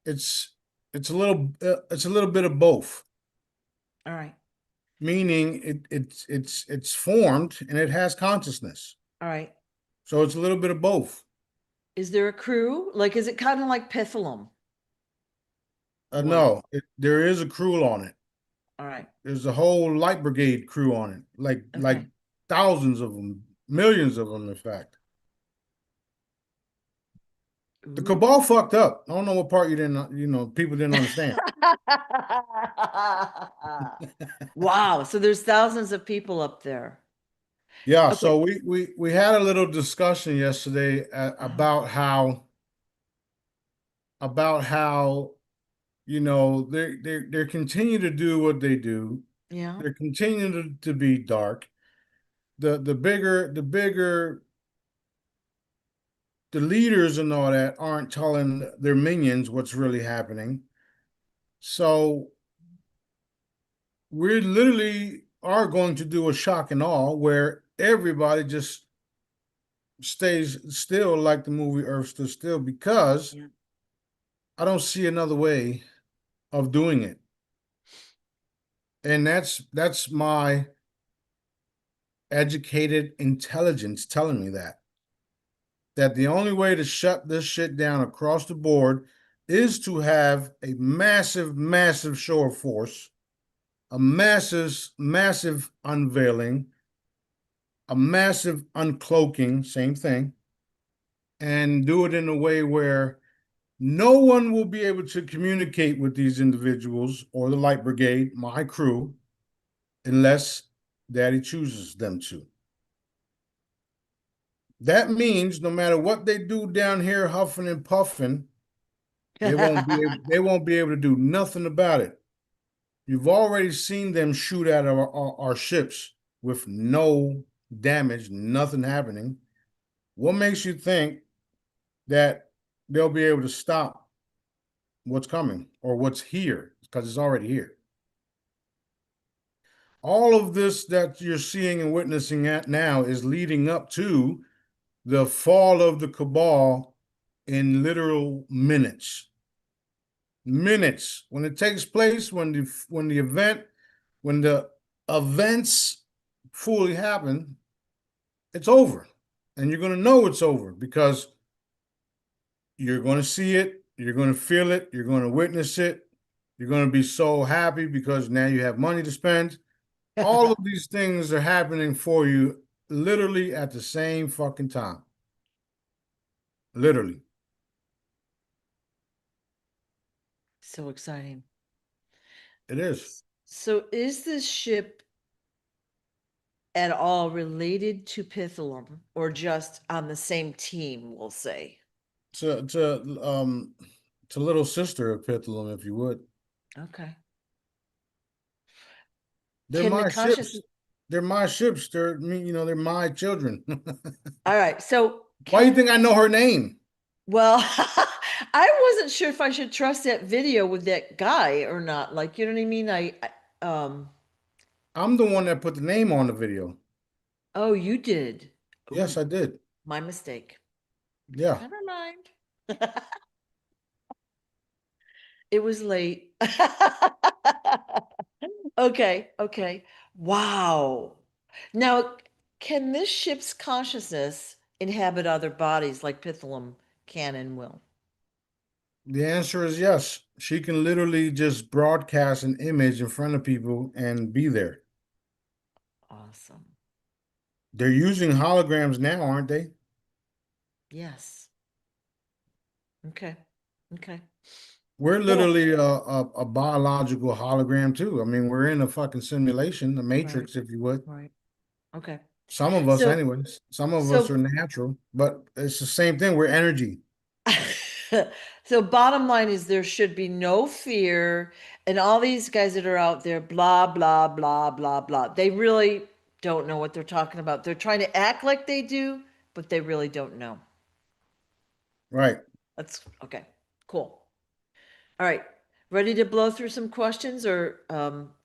it's it's a little bit of both, all right. meaning it's formed and it has consciousness. All right. So it's a little bit of both. Is there a crew? Like, is it kind of like Pithalum? Well, No, there is a crew on it. all right. There's a whole light brigade crew on it, like Okay. thousands of them, millions of them, in fact. The Ooh. cabal fucked up. I don't know what part you didn't, people didn't understand. Wow. So there's thousands of people up there. Yeah, Okay. so we had a little discussion yesterday Uh-huh. about how they continue to do what they do. Yeah. They're continuing to be dark. The bigger the leaders and all that aren't telling their minions what's really happening. So we literally are going to do a shock and awe where everybody just stays still like the movie Earth Stood Still because Yeah. I don't see another way of doing it. And that's my educated intelligence telling me that the only way to shut this shit down across the board is to have a massive, massive show of force, a massive, massive unveiling, a massive uncloaking, same thing, and do it in a way where no one will be able to communicate with these individuals or the Light Brigade, my crew, unless Daddy chooses them to. That means no matter what they do down here, huffing and puffing, they won't be able to do nothing about it. You've already seen them shoot at our ships with no damage, nothing happening. What makes you think that they'll be able to stop what's coming or what's here because it's already here. All of this that you're seeing and witnessing at now is leading up to the fall of the cabal in literal minutes. Minutes. When it takes place, when the events fully happen, it's over. And you're going to know it's over because you're going to see it, you're going to feel it, you're going to witness it. You're going to be so happy because now you have money to spend. All of these things are happening for you literally at the same fucking time. Literally. So exciting. It is. So is this ship at all related to Pithalum or just on the same team, we'll say? To little sister of Pithalum, if you would. Okay. They're Can the my conscious, ships. They're my ships. They're my children. all right, so Why do you can, think I know her name? well, I wasn't sure if I should trust that video with that guy or not. Like, you know what I mean? I'm the one that put the name on the video. Oh, you did. Yes, Ooh, I did. my mistake. Yeah. Never mind. It was late. Okay, okay. Wow. Now, can this ship's consciousness inhabit other bodies like Pithalum can and will? The answer is yes. She can literally just broadcast an image in front of people and be there. Awesome. They're using holograms now, aren't they? Yes. Okay. Okay. We're Cool. literally a biological hologram too. I mean, we're in a fucking simulation, the Right. matrix, if you would. Right. Okay. Some of us, So, anyways. Some of us are so, natural, but it's the same thing. We're energy. so bottom line is there should be no fear, and all these guys that are out there, blah, blah, blah, blah, blah. They really don't know what they're talking about. They're trying to act like they do, but they really don't know. Right. That's okay. Cool. All right. Ready to blow through some questions or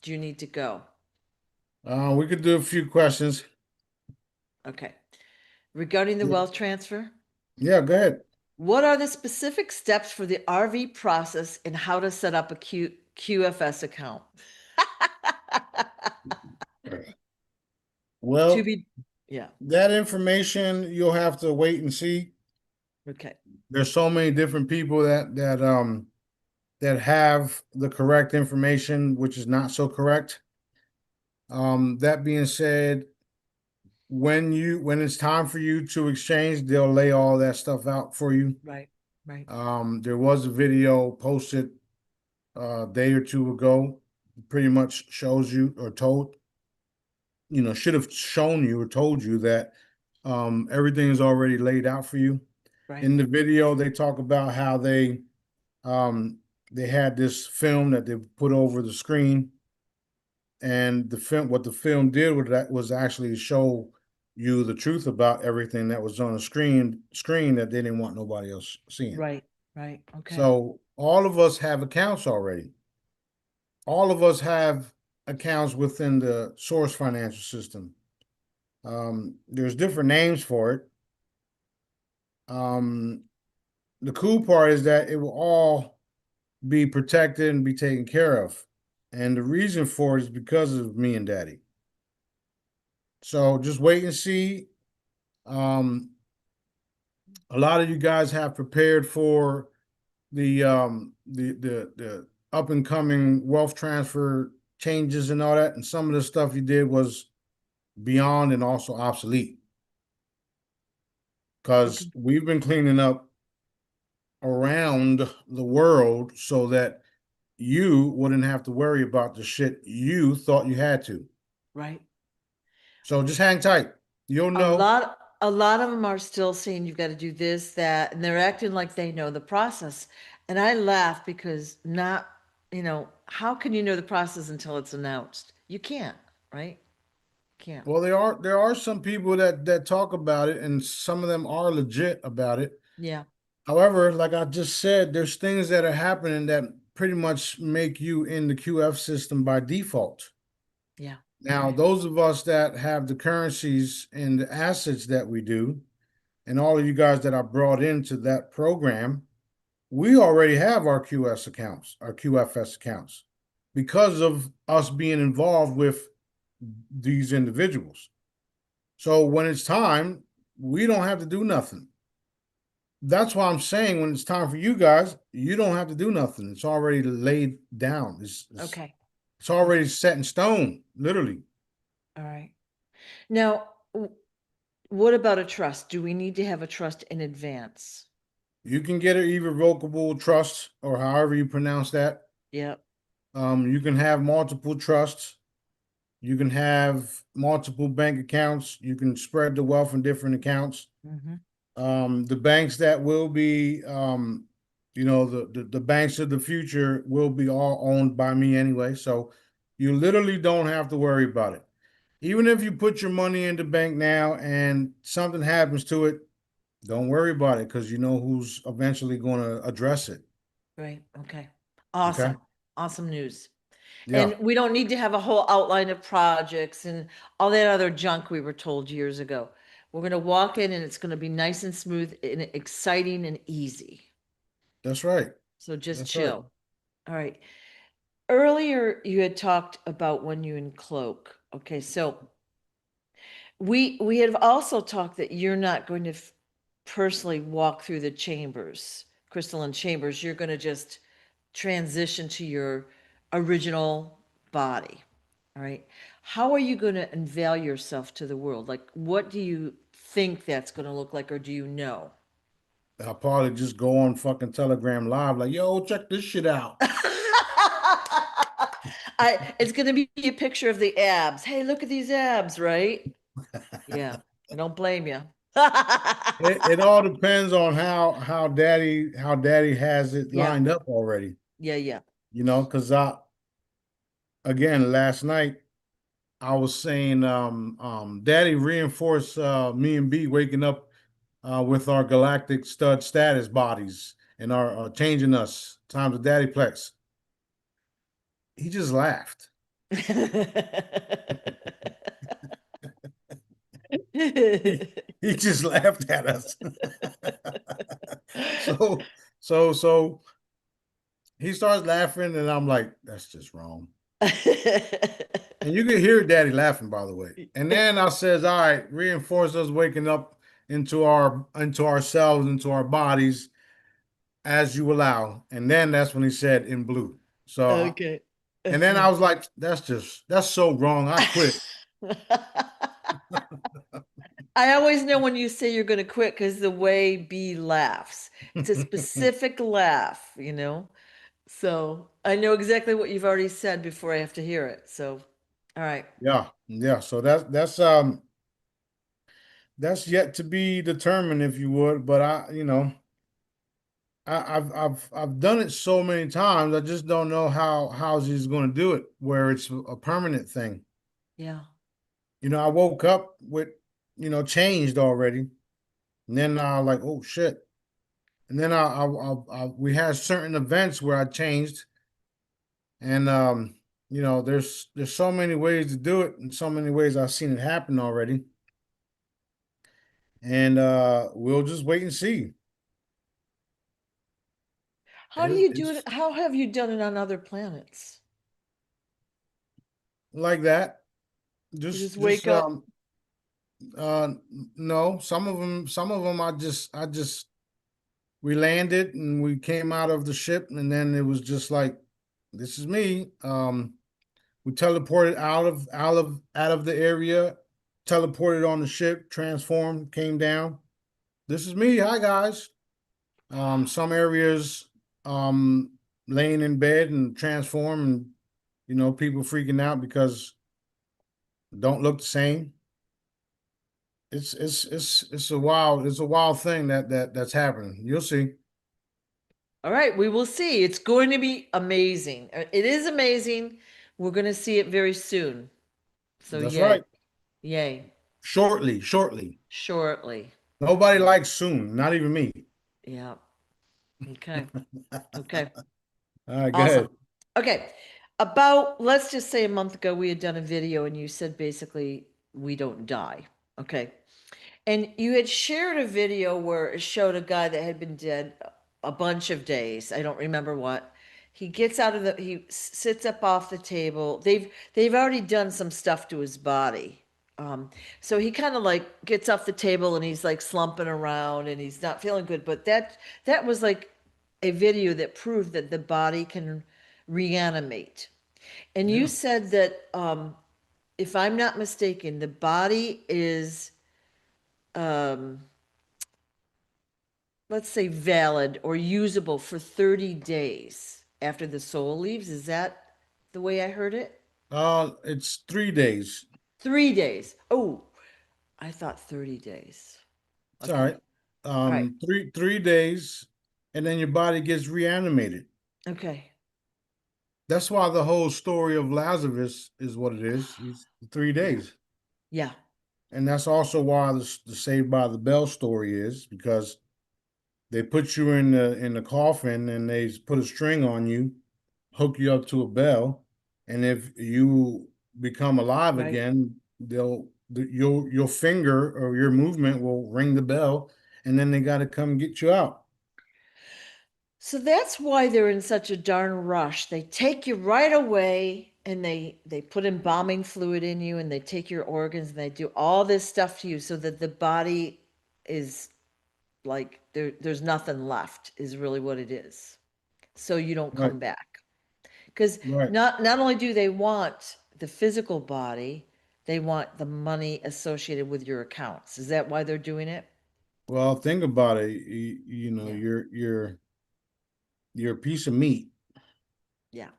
do you need to go? We could do a few questions. Okay. Regarding the Yeah, wealth transfer, yeah, go ahead. what are the specific steps for the RV process and how to set up a QFS account? To Well, be, yeah. that information you'll have to wait and see. Okay. There's so many different people that have the correct information, which is not so correct. That being said, when it's time for you to exchange, they'll lay all that stuff out for you. Right. Right. There was a video posted a day or two ago, pretty much shows you or should have shown you or told you that everything is already laid out for you. Right. In the video, they talk about how um, they had this film that they put over the screen, and what the film did with that was actually show you the truth about everything that was on the screen that they didn't want nobody else seeing. Right. Right. Okay. So all of us have accounts already. All of us have accounts within the source financial system. There's different names for it. Um, the cool part is that it will all be protected and be taken care of. And the reason for it is because of me and daddy. So just wait and see. Um, a lot of you guys have prepared for the up and coming wealth transfer changes and all that. And some of the stuff you did was beyond and also obsolete because Okay. we've been cleaning up around the world so that you wouldn't have to worry about the shit you thought you had to. Right. So just hang tight. You'll A know. lot, a lot of them are still saying you've got to do this, that, and they're acting like they know the process. And I laugh because not, how can you know the process until it's announced? You can't, right? Can't. Well, there are some people that talk about it, and some of them are legit about it. Yeah. However, like I just said, there's things that are happening that pretty much make you in the QF system by default. Yeah. Now, Okay. those of us that have the currencies and the assets that we do, and all of you guys that I brought into that program, we already have our QS accounts, our QFS accounts, because of us being involved with these individuals. So when it's time, we don't have to do nothing. That's why I'm saying when it's time for you guys, you don't have to do nothing. It's already laid down. Okay. It's already Okay. set in stone, literally. All right. Now, what about a trust? Do we need to have a trust in advance? You can get an irrevocable trust, or however you pronounce that. Yep. You can have multiple trusts. You can have multiple bank accounts. You can spread the wealth in different accounts. Hmm. The banks that will be, the banks of the future will be all owned by me anyway. So you literally don't have to worry about it. Even if you put your money in the bank now and something happens to it, don't worry about it because you know who's eventually going to address it. Right. Okay. Okay. Awesome. Awesome news. Yeah, And we don't need to have a whole outline of projects and all that other junk we were told years ago. We're going to walk in and it's going to be nice and smooth and exciting and easy. that's right. So just That's right. chill. All right. Earlier, you had talked about when you uncloak. Okay, so we have also talked that you're not going to personally walk through the chambers, crystalline chambers. You're going to just transition to your original body. All right. How are you going to unveil yourself to the world? Like, what do you think that's going to look like, or do you know? I'll probably just go on fucking Telegram live, like, yo, check this shit out. It's going to be a picture of the abs. Hey, look at these abs, right? Yeah, I don't blame you. It all depends on how daddy has it Yeah, lined up already. yeah, yeah. Because I again last night I was saying daddy reinforced me and B waking up with our galactic stud status bodies and our changing us times the daddy plex. He just laughed. He just laughed at us. so so he starts laughing and I'm like, that's just wrong. And you can hear daddy laughing, by the way. And then I says, all right, reinforce us waking up into ourselves, into our bodies as you allow. And then that's when he said in blue. Okay. And then I was like, that's so wrong. I quit. I always know when you say you're going to quit because the way B laughs, it's a specific laugh, you know? So I know exactly what you've already said before I have to hear it. So, all right. Yeah. Yeah. So that's yet to be determined, if you would. But I've done it so many times. I just don't know how he's going to do it where it's a permanent thing. Yeah. I woke up with changed already, and then I like, oh shit. And then we had certain events where I changed, and there's so many ways to do it, and so many ways I've seen it happen already, and we'll just wait and see. How do you do It's it? How have you done it on other planets? like that. You just Just wake up. uh no, some of them I just we landed and we came out of the ship and then it was just like this is me. We teleported out of the area, teleported on the ship, transformed, came down. This is me. Hi guys. Some areas um laying in bed and transform and people freaking out because don't look the same. It's a wild thing that's happening. You'll see. All right, we will see. It's going to be amazing. It is amazing. We're going to see it very soon. So That's yay. right. Yay. Shortly. Shortly. Nobody likes soon, not even me. Yeah. Okay. Okay. All right, go Awesome. ahead. Okay. About, let's just say a month ago, we had done a video and you said basically we don't die. Okay. And you had shared a video where it showed a guy that had been dead a bunch of days. I don't remember what. He gets out of the, he sits up off the table. They've already done some stuff to his body. So he kind of like gets off the table and he's like slumping around and he's not feeling good. But that was like a video that proved that the body can reanimate. And you Yeah. said that if I'm not mistaken, the body is um, let's say valid or usable for 30 days after the soul leaves. Is that the way I heard it? It's 3 days. 3 days. Oh, I thought 30 days. It's all Okay. right. All right. Three days, and then your body gets reanimated. Okay. That's why the whole story of Lazarus is what it is. He's three Yeah. days. Yeah. And that's also why the Saved by the Bell story is, because they put you in the coffin and they put a string on you, hook you up to a bell, and if you become alive Right. again, your finger or your movement will ring the bell, and then they got to come get you out. So that's why they're in such a darn rush. They take you right away and they put embalming fluid in you and they take your organs and they do all this stuff to you so that the body is like there's nothing left is really what it is. So you don't Right, come back. Because right. not only do they want the physical body, they want the money associated with your accounts. Is that why they're doing it? Well, think about it. You know, Yeah. you're a piece of meat. Yeah.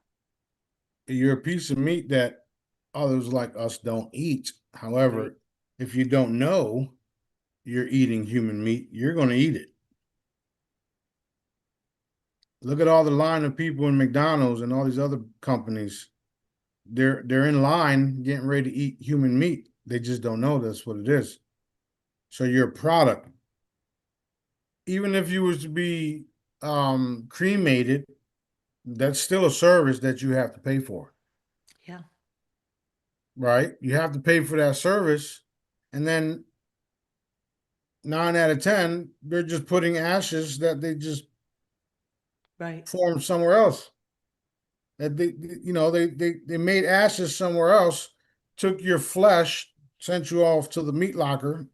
You're a piece of meat that others like us don't eat. Right. However, if you don't know you're eating human meat, you're going to eat it. Look at all the line of people in McDonald's and all these other companies. They're in line getting ready to eat human meat. They just don't know that's what it is. So you're a product. Even if you was to be cremated, that's still a service that you have to pay for, Yeah. right? You have to pay for that service, and then 9 out of 10, they're just putting ashes that they just Right. formed somewhere else. That they made ashes somewhere else, took your flesh, sent you off to the meat locker,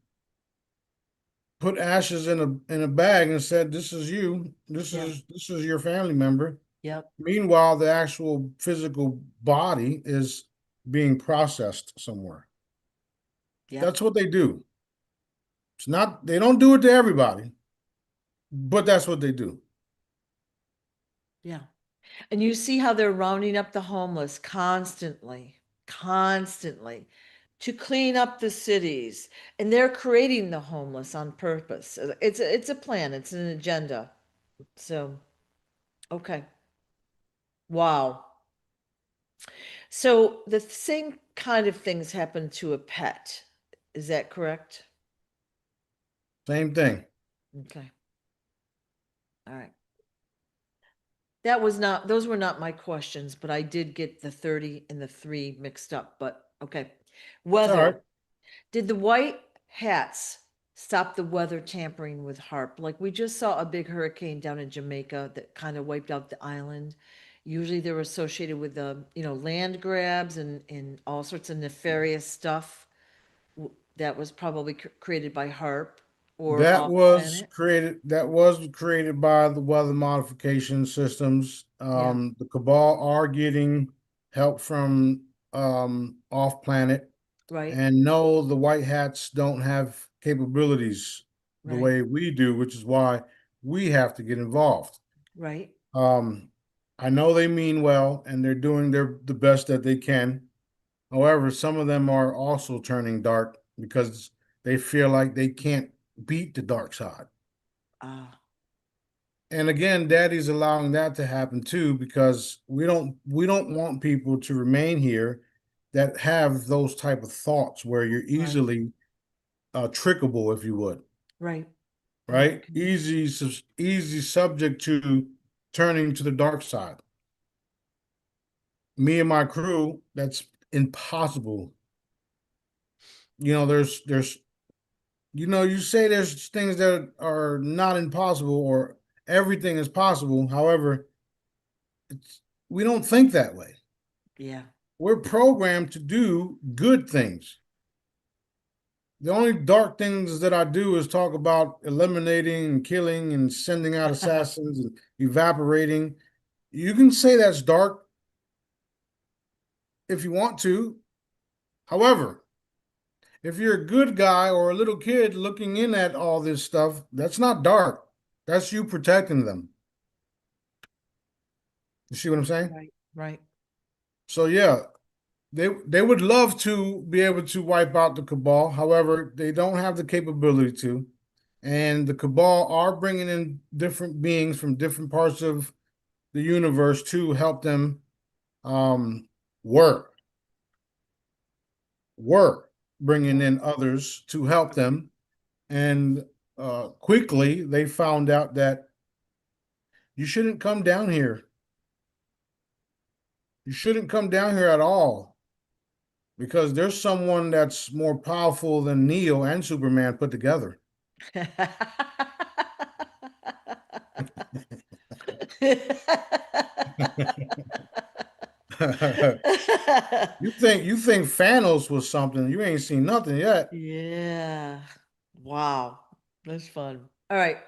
put ashes in a bag, and said, "This is you. This Yeah. is this is your family member." Yep. Meanwhile, the actual physical body is being processed somewhere. Yep. That's what they do. It's not, they don't do it to everybody, but that's what they do. Yeah. And you see how they're rounding up the homeless constantly, constantly to clean up the cities. And they're creating the homeless on purpose. It's a plan, it's an agenda. So, okay. Wow. So the same kind of things happen to a pet. Is that correct? Same thing. Okay. All right. That was not, those were not my questions, but I did get the 30 and the 3 mixed up, but okay. All right. Weather. Did the white hats stop the weather tampering with HARP? Like we just saw a big hurricane down in Jamaica that kind of wiped out the island. Usually they're associated with land grabs and all sorts of nefarious stuff that was probably created by HARP or That off was planet. created. That was created by the weather modification systems. Yeah, The cabal are getting help from off planet, right, and no, the white hats don't have capabilities the right, way we do, which is why we have to get involved. right, Um, I know they mean well, and they're doing the best that they can. However, some of them are also turning dark because they feel like they can't beat the dark side. ah, And again, Daddy's allowing that to happen too because we don't want people to remain here that have those type of thoughts where you're right, easily trickable, if you would. right. right? Okay. Easy subject to turning to the dark side. Me and my crew, that's impossible. There's you say there's things that are not impossible or everything is possible. However, we don't think that way. Yeah. We're programmed to do good things. The only dark things that I do is talk about eliminating and killing and sending out assassins and evaporating. You can say that's dark if you want to. However, if you're a good guy or a little kid looking in at all this stuff, that's not dark. That's you protecting them. You see what I'm saying? Right. Right. So yeah, they would love to be able to wipe out the cabal. However, they don't have the capability to. And the cabal are bringing in different beings from different parts of the universe to help them um, work, work, bringing Yeah. in others to help them. And quickly, they found out that you shouldn't come down here. You shouldn't come down here at all because there's someone that's more powerful than Neo and Superman put together. you think Thanos was something? You ain't seen nothing yet. Yeah. Wow. That's fun. All right.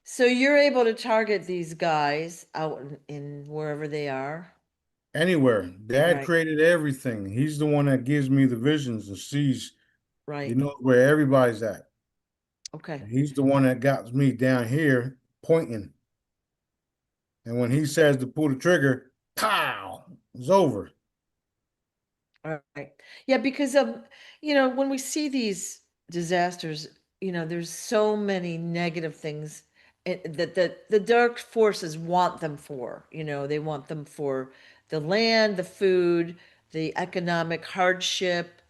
So you're able to target these guys out in wherever they are. Anywhere. All Dad right. created everything. He's the one that gives me the visions and sees. He Right. knows where everybody's at. Okay. And he's the one that got me down here pointing. And when he says to pull the trigger, pow, it's over. All right. Yeah, because when we see these disasters, there's so many negative things that the dark forces want them for. They want them for the land, the food, the economic hardship,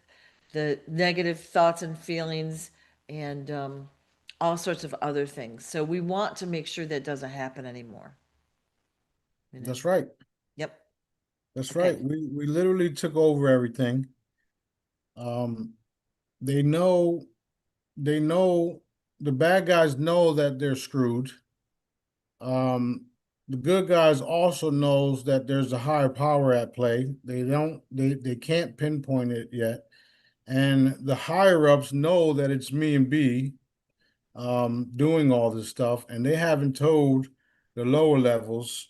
the negative thoughts and feelings, and all sorts of other things. So we want to make sure that doesn't happen anymore. You know. That's right. Yep. That's Okay. right. We literally took over everything. Um, they know they know the bad guys know that they're screwed. Um, the good guys also knows that there's a higher power at play. They can't pinpoint it yet. And the higher ups know that it's me and B doing all this stuff, and they haven't told the lower levels.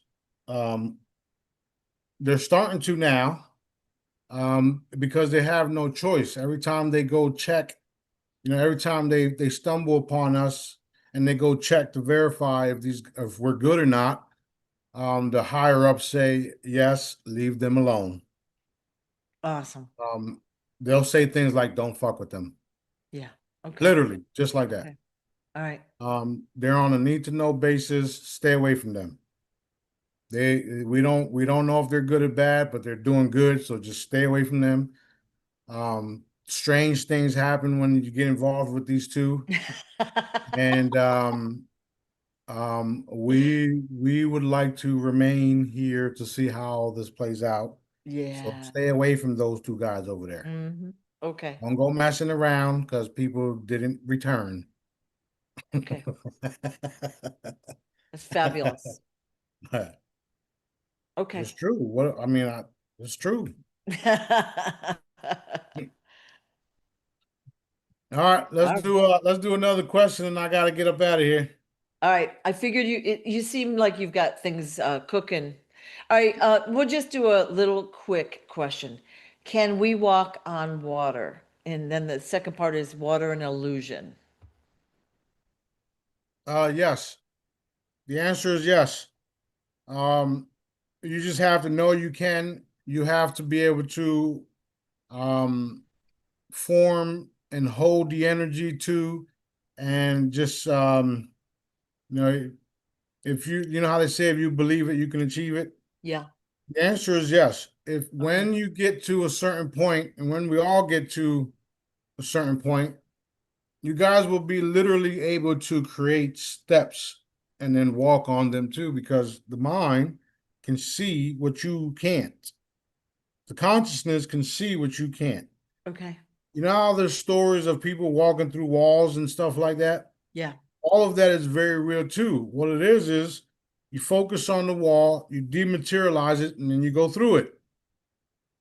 Um, they're starting to now because they have no choice. Every time they go check, every time they stumble upon us and they go check to verify if we're good or not, the higher ups say yes, leave them alone. Awesome. Um, they'll say things like "Don't fuck with them," Yeah. Okay. literally, just like that. Okay. All right. They're on a need to know basis. Stay away from them. We don't know if they're good or bad, but they're doing good. So just stay away from them. Strange things happen when you get involved with these two, and we would like to remain here to see how this plays out. So Yeah. stay away from those two guys over there. Okay. Don't go messing around because people didn't return. Okay. That's fabulous. It's Okay. true. What I mean, it's true. All right, let's All do another question, and I gotta get up out of here. right. I figured you seem like you've got things cooking. All right. We'll just do a little quick question. Can we walk on water? And then the second part is water an illusion. Yes. The answer is yes. Um, you just have to know you can. You have to be able to um form and hold the energy to, and just you know, if you know how they say if you believe it, you can achieve it. Yeah. The answer is yes. If Okay. when you get to a certain point, and when we all get to a certain point, You guys will be literally able to create steps and then walk on them too, because the mind can see what you can't. The consciousness can see what you can't. Okay. You know how there's stories of people walking through walls and stuff like that? Yeah. All of that is very real too. What it is you focus on the wall, you dematerialize it, and then you go through it.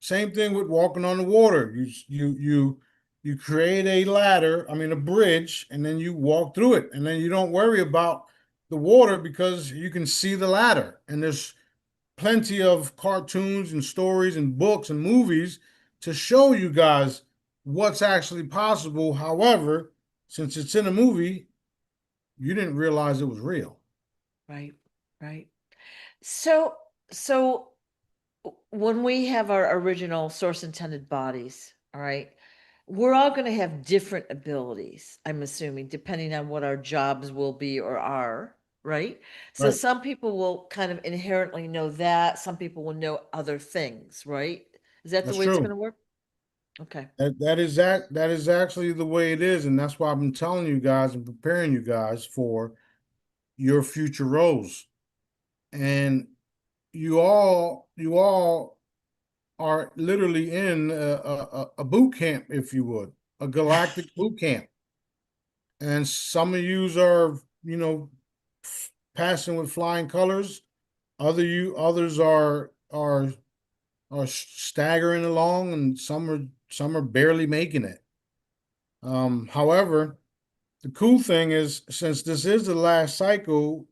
Same thing with walking on the water. You create a ladder, I mean a bridge, and then you walk through it, and then you don't worry about the water because you can see the ladder. And there's plenty of cartoons and stories and books and movies to show you guys what's actually possible. However, since it's in a movie, you didn't realize it was real. Right. Right. So, so when we have our original source intended bodies, all right, we're all going to have different abilities, I'm assuming, depending on what our jobs will be or are, right? So Right. some people will kind of inherently know that, some people will know other things, right? Is that the That's way it's going true. to work? Okay. That is actually the way it is, and that's why I've been telling you guys and preparing you guys for your future roles. And you all are literally in a boot camp, if you would, a galactic boot camp. And some of yous are, passing with flying colors. Others are staggering along, and some are barely making it. However, the cool thing is, since this is the last cycle,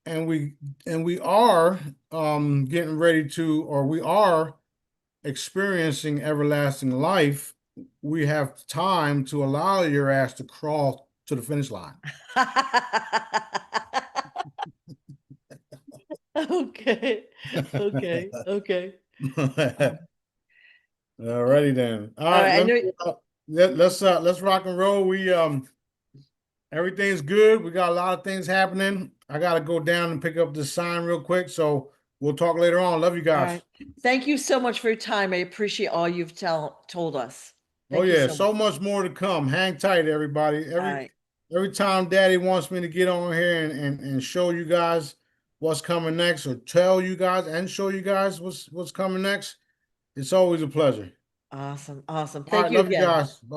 and we are getting ready to, or we are experiencing everlasting life, we have time to allow your ass to crawl to the finish line. Okay. Okay. Okay. Um, Alrighty then. All all right, right. I know. let's rock and roll. We everything's good. We got a lot of things happening. I gotta go down and pick up this sign real quick. So we'll talk later on. Love you All guys. right. Thank you so much for your time. I appreciate all you've told us. Oh Thank you yeah, so much. so much more to come. Hang tight, everybody. All right. Every time Daddy wants me to get on here and show you guys what's coming next, or tell you guys and show you guys what's coming next, it's always a pleasure. Awesome. Awesome. All Thank right, you love you again. guys. Bye.